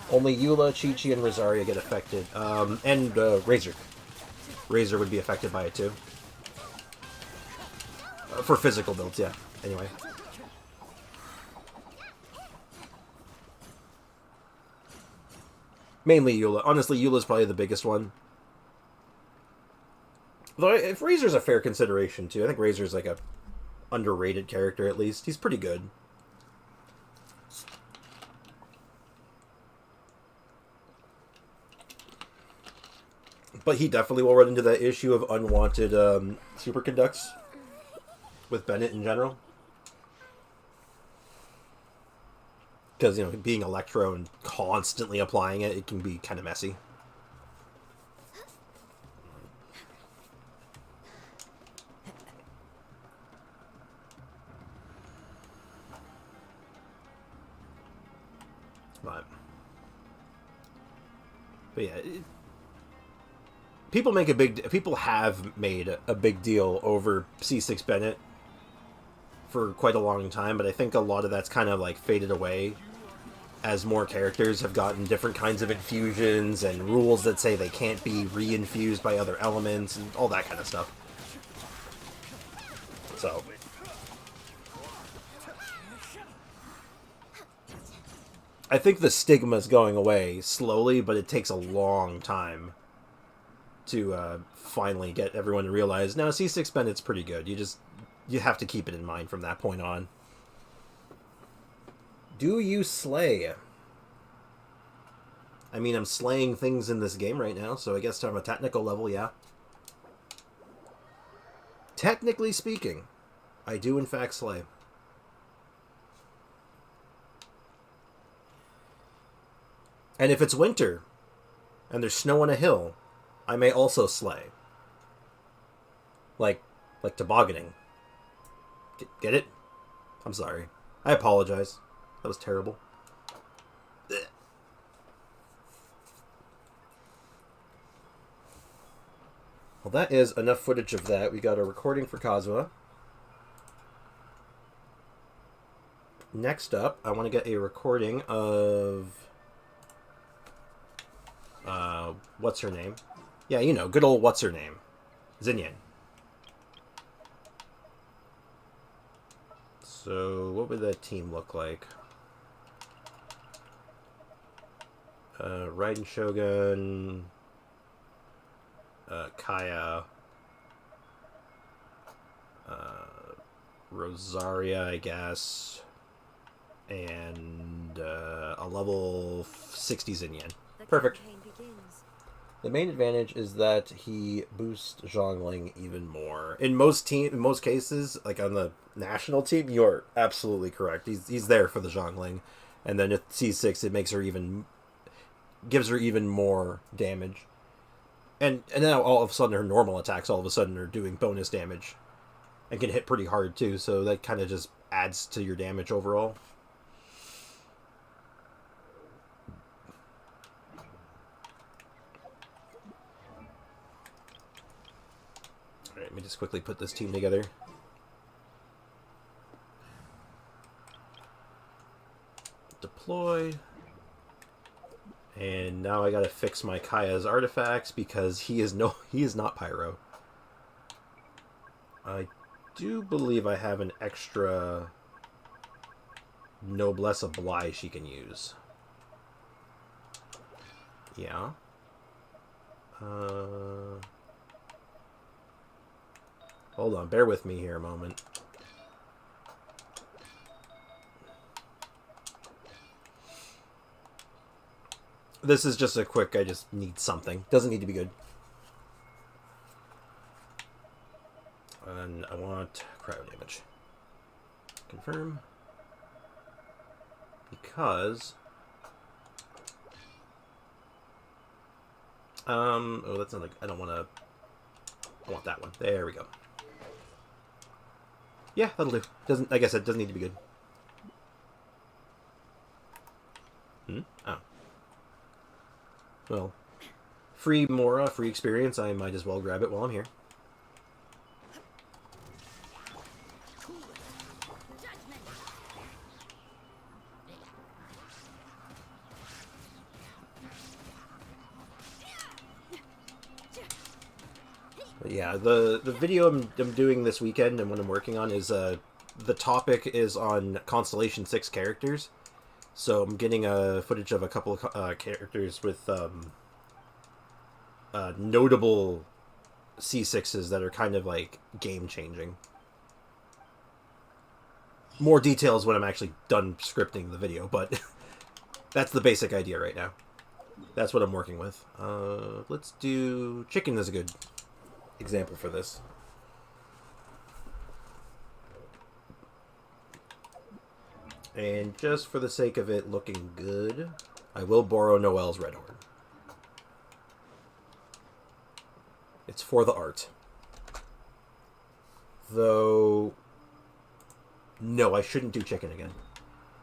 Only Eula, Qiqi, and Rosaria get affected. And Razor. Razor would be affected by it too. For physical builds, yeah. Anyway. Mainly Eula. Honestly, Eula's probably the biggest one. Though, if Razor's a fair consideration, too. I think Razor's like a underrated character, at least. He's pretty good. But he definitely will run into that issue of unwanted superconducts with Bennett in general. Because, you know, being Electro and constantly applying it, it can be kind of messy. But yeah, people have made a big deal over C6 Bennett for quite a long time, but I think a lot of that's kind of like faded away as more characters have gotten different kinds of infusions and rules that say they can't be re-infused by other elements and all that kind of stuff. So I think the stigma is going away slowly, but it takes a long time to finally get everyone to realize, no, C6 Bennett's pretty good. You have to keep it in mind from that point on. Do you slay? I mean, I'm slaying things in this game right now, so I guess on a technical level, yeah. Technically speaking, I do in fact slay. And if it's winter, and there's snow on a hill, I may also slay. Like tobogganing. Get it? I'm sorry. I apologize. That was terrible. Ugh. Well, that is enough footage of that. We got a recording for Kazuha. Next up, I want to get a recording of... what's her name? Yeah, you know, good old what's her name? Xinyan. So, what would that team look like? Raiden Shogun, Kaya, Rosaria, I guess, and a level 60 Xinyan. Perfect. The main advantage is that he boosts Zhongling even more. In most cases, like on the national team, you're absolutely correct. He's there for the Zhongling, and then at C6, it makes her gives her even more damage. And now all of a sudden her normal attacks all of a sudden are doing bonus damage, and can hit pretty hard too. So that kind of just adds to your damage overall. Let me just quickly put this team together. deploy. And now I gotta fix my Kaya's artifacts because he is not pyro. I do believe I have an extra Noblesse Oblige she can use. Yeah. Hold on, bear with me here a moment. This is just a quick, I just need something. Doesn't need to be good. And I want cryo damage. Confirm. Because... oh, that's not like... I don't want to... I want that one. There we go. Yeah, that'll do. Doesn't, like I said, doesn't need to be good. Oh. Well, free Mora, free experience. I might as well grab it while I'm here. But yeah, the video I'm doing this weekend and what I'm working on is the topic is on Constellation 6 characters. So I'm getting footage of a couple of characters with notable C6s that are kind of like game-changing. More details when I'm actually done scripting the video, but that's the basic idea right now. That's what I'm working with. Let's do... Chicken is a good example for this. And just for the sake of it looking good, I will borrow Noelle's Red Horn. It's for the art. Though... No, I shouldn't do chicken again.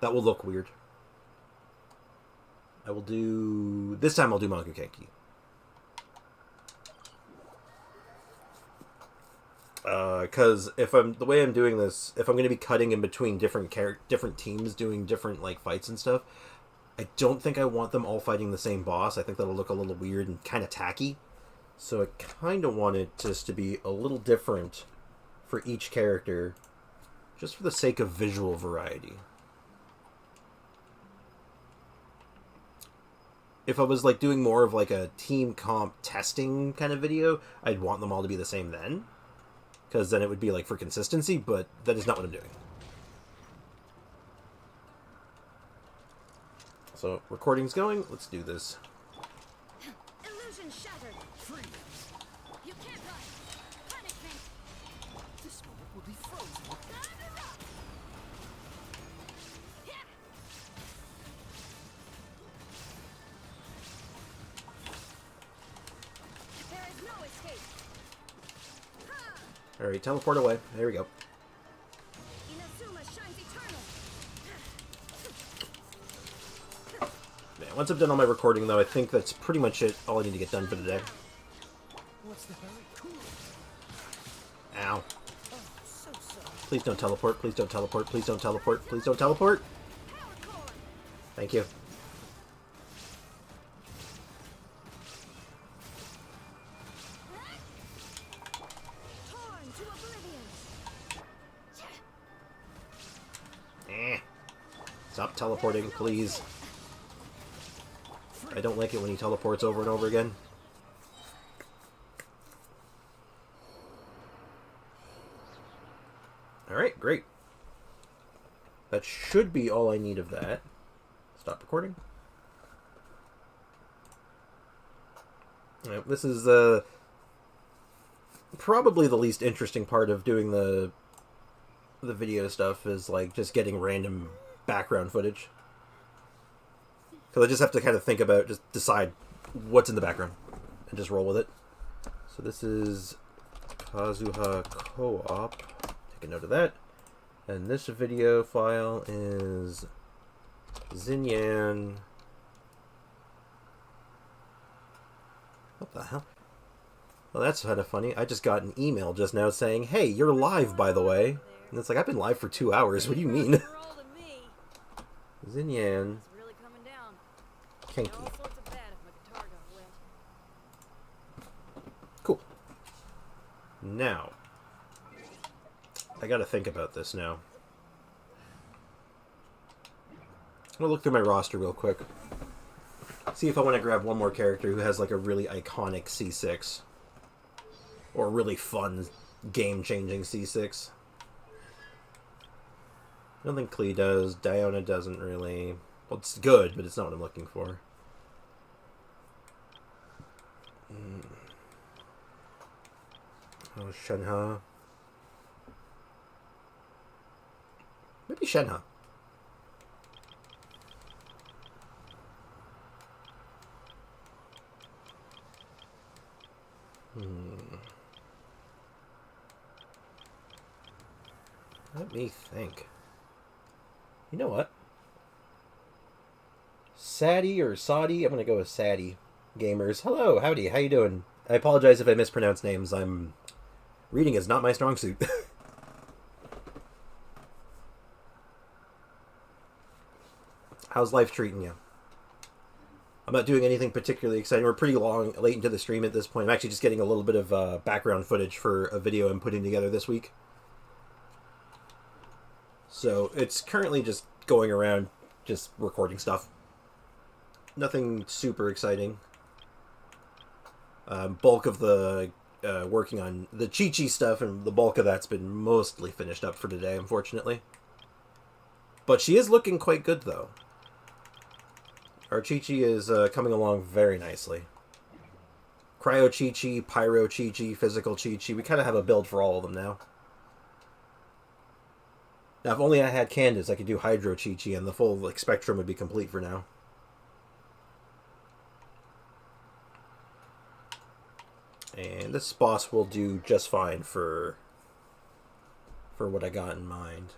That will look weird. I will do... This time I'll do Mangu Kenki. Because if the way I'm doing this, if I'm going to be cutting in between different teams doing different like fights and stuff, I don't think I want them all fighting the same boss. I think that'll look a little weird and kind of tacky. So I kind of want it just to be a little different for each character, just for the sake of visual variety. If I was like doing more of like a team comp testing kind of video, I'd want them all to be the same then. Because then it would be like for consistency, but that is not what I'm doing. So, recording's going. Let's do this. Illusion shattered. Freeze. You can't die. Punishment. This moment will be frozen. There is no escape. Alright, teleport away. There we go. Inazuma shines eternal. Man, once I'm done all my recording, though, I think that's pretty much it. All I need to get done for today. What's the hurry? Ow. Oh, so sorry. Please don't teleport. Please don't teleport. Please don't teleport. Please don't teleport. Thank you. Torn to oblivion. Stop teleporting, please. I don't like it when he teleports over and over again. Alright, great. That should be all I need of that. Stop recording. Alright, this is probably the least interesting part of doing the video stuff, is like just getting random background footage. Because I just have to kind of think about, just decide what's in the background and just roll with it. So this is Kazuha Co-op. Take a note of that. And this video file is Xinyan. What the hell? Well, that's kind of funny. I just got an email just now saying, hey, you're live, by the way. And it's like, I've been live for 2 hours. What do you mean? Xinyan. It's really coming down. All Qiqi. sorts of bad if my guitar got wet. Cool. Now, I gotta think about this now. I'm gonna look through my roster real quick. See if I want to grab one more character who has like a really iconic C6. Or a really fun, game-changing C6. I don't think Klee does. Diona doesn't really. Well, it's good, but it's not what I'm looking for. Oh, Shenhe. Maybe Shenhe. Let me think. You know what? Sadie or Saudi? I'm gonna go with Sadie. Gamers. Hello, howdy, how you doing? I apologize if I mispronounce names. Reading is not my strong suit. How's life treating you? I'm not doing anything particularly exciting. We're pretty late into the stream at this point. I'm actually just getting a little bit of background footage for a video I'm putting together this week. So it's currently just going around, just recording stuff. Nothing super exciting. Bulk of the working on the Qiqi stuff, and the bulk of that's been mostly finished up for today, unfortunately. But she is looking quite good, though. Our Qiqi is coming along very nicely. Cryo Qiqi, Pyro Qiqi, Physical Qiqi. We kind of have a build for all of them now. Now, if only I had Candace, I could do Hydro Qiqi, and the full spectrum would be complete for now. And this boss will do just fine for what I got in mind.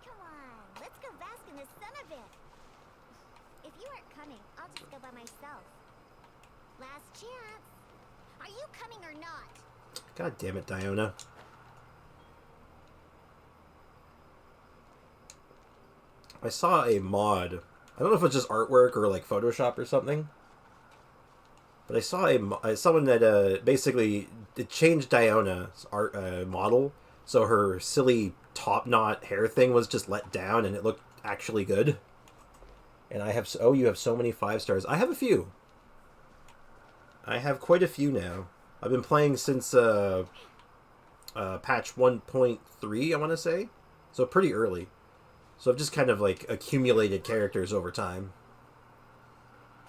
Come on, let's go bask in the sun a bit. If you aren't coming, I'll just go by myself. Last chance. Are you coming or not? God damn it, Diona. I saw a mod. I don't know if it's just artwork or like Photoshop or something. But I saw someone that basically it changed Diona's art model, so her silly top knot hair thing was just let down, and it looked actually good. And I have you have so many 5 stars. I have a few. I have quite a few now. I've been playing since patch 1.3, I want to say, so pretty early. So I've just kind of like accumulated characters over time.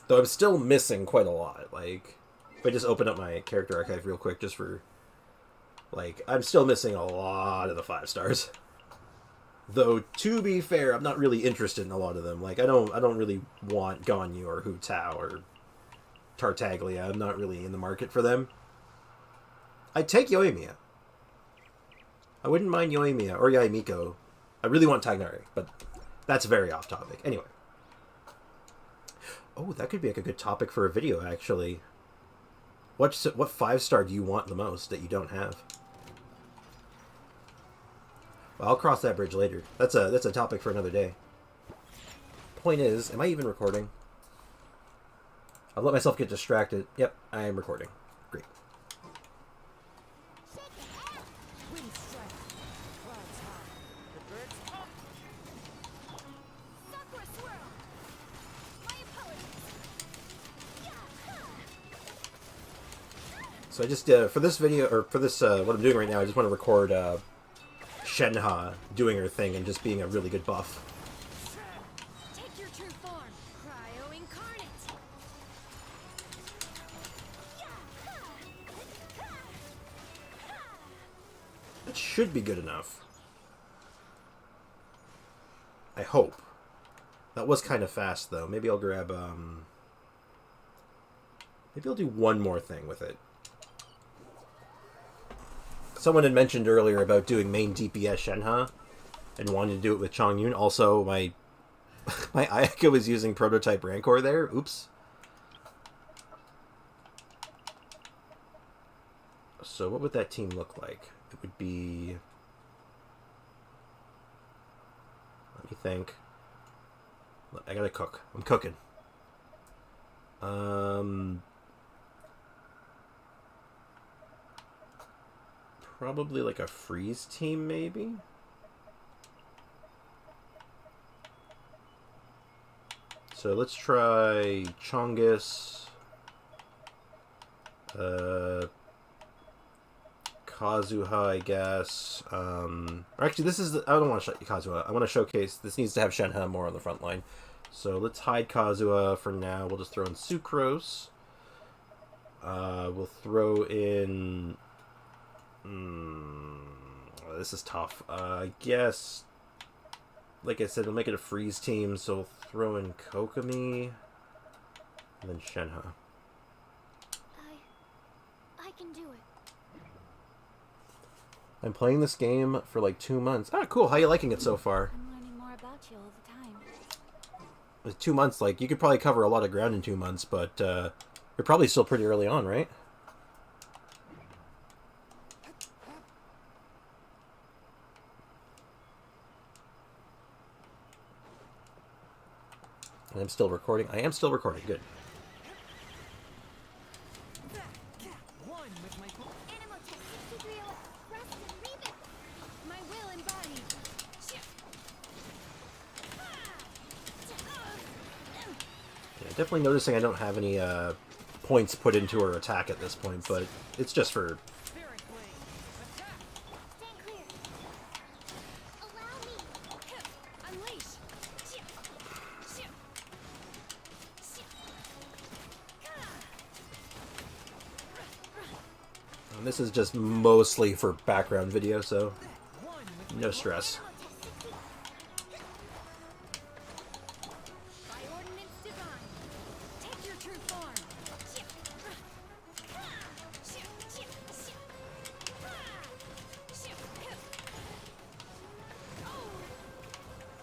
Though I'm still missing quite a lot. Like, if I just open up my character archive real quick, just for, like, I'm still missing a lot of the 5 stars. Though, to be fair, I'm not really interested in a lot of them. Like, I don't really want Ganyu or Hu Tao or Tartaglia. I'm not really in the market for them. I'd take Yoimiya. I wouldn't mind Yoimiya or Yaimiko. I really want Tagnari, but that's very off topic. Anyway. Oh, that could be like a good topic for a video, actually. What 5-star do you want the most that you don't have? Well, I'll cross that bridge later. That's a topic for another day. Point is, am I even recording? I'll let myself get distracted. Yep, I am recording. Great. Shake it out. Wind strike. Clouds high. The birds up. Sakura swirl. My apologies. So I just, for this video, or for this, what I'm doing right now, I just want to record Shenhe doing her thing and just being a really good buff. Take your true form, Cryo Incarnate. It should be good enough. I hope. That was kind of fast, though. Maybe I'll grab, maybe I'll do one more thing with it. Someone had mentioned earlier about doing main DPS Shenhe and wanting to do it with Chongyun. Also, my Ayaka was using prototype Rancor there. Oops. So what would that team look like? It would be... Let me think. I gotta cook. I'm cooking. Probably like a freeze team, maybe? So let's try Chongus, Kazuha, I guess. Or actually, this is I don't want to show Kazuha. I want to showcase. This needs to have Shenhe more on the front line. So let's hide Kazuha for now. We'll just throw in Sucrose. We'll throw in. This is tough. I guess. Like I said, we'll make it a freeze team, so we'll throw in Kokomi, and then Shenhe. I can do it. I'm playing this game for like 2 months. Ah, cool. How you liking it so far? I'm learning more about you all the time. With 2 months, like, you could probably cover a lot of ground in 2 months, but you're probably still pretty early on, right? And I'm still recording. I am still recording. Good. One with my Animal Tech 6301, Rust and Reeve it. My will embodied. Yeah, definitely noticing I don't have any points put into her attack at this point, but it's just for... spirit blade. Attack! Stand clear. Allow me. Unleash. And this is just mostly for background video, so One with no stress. By ordinance divine. Take your true form.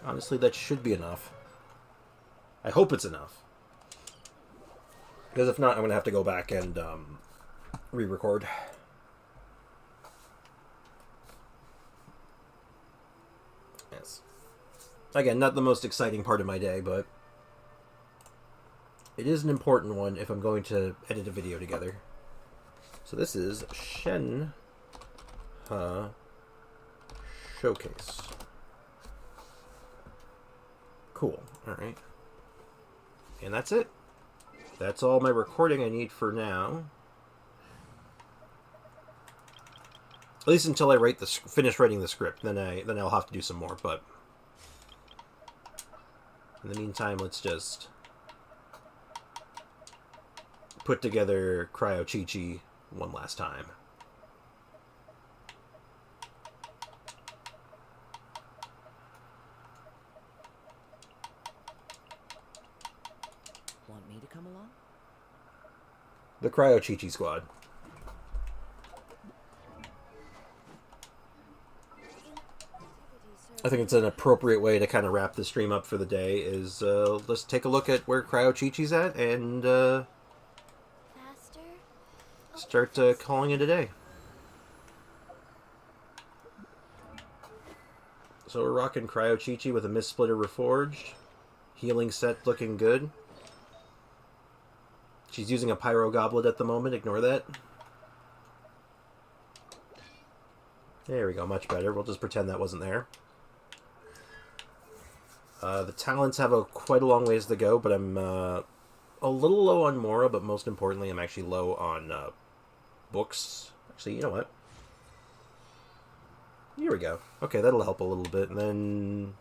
Honestly, that should be enough. I hope it's enough. Because if not, I'm going to have to go back and re-record. Yes. Again, not the most exciting part of my day, but it is an important one if I'm going to edit a video together. So this is Shenhe Showcase. Cool. Alright. And that's it. That's all my recording I need for now. At least until I finish writing the script. Then I'll have to do some more. But in the meantime, let's just put together Cryo Qiqi one last time. Want me to come along? The Cryo Qiqi squad. I think it's an appropriate way to kind of wrap the stream up for the day is let's take a look at where Cryo Qiqi's at and Faster. start calling it a day. So we're rocking Cryo Qiqi with a Mist Splitter Reforged. Healing set looking good. She's using a Pyro Goblet at the moment, ignore that. There we go, much better. We'll just pretend that wasn't there. The talents have quite a long ways to go, but I'm a little low on Mora, but most importantly, I'm actually low on books. Actually, you know what? Here we go. Okay, that'll help a little bit, and then...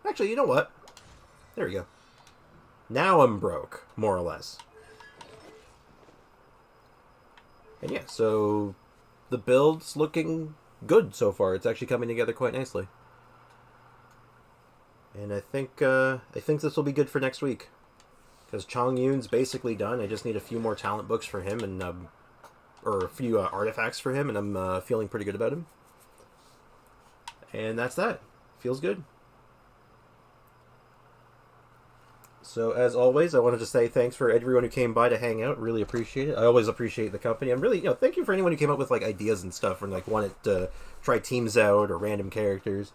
Actually, you know what? There we go. Now I'm broke, more or less. And yeah, so the build's looking good so far. It's actually coming together quite nicely. And I think this will be good for next week. Because Chong Yun's basically done. I just need a few more talent books for him, and or a few artifacts for him, and I'm feeling pretty good about him. And that's that. Feels good. So, as always, I wanted to say thanks for everyone who came by to hang out. Really appreciate it. I always appreciate the company. I'm really, thank you for anyone who came up with, like, ideas and stuff and, like, wanted to try teams out or random characters.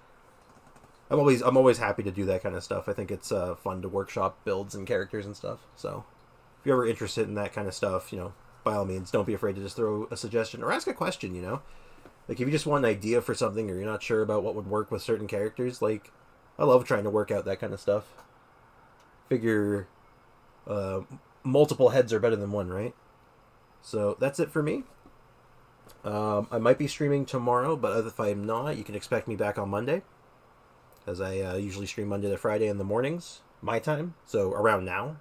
I'm always happy to do that kind of stuff. I think it's fun to workshop builds and characters and stuff. So if you're ever interested in that kind of stuff, by all means, don't be afraid to just throw a suggestion or ask a question. Like if you just want an idea for something or you're not sure about what would work with certain characters, like I love trying to work out that kind of stuff. Figure multiple heads are better than one, right? So that's it for me. I might be streaming tomorrow, but if I'm not, you can expect me back on Monday, as I usually stream Monday to Friday in the mornings, my time, so around now.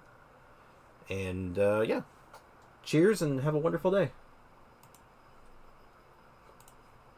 And yeah, cheers and have a wonderful day.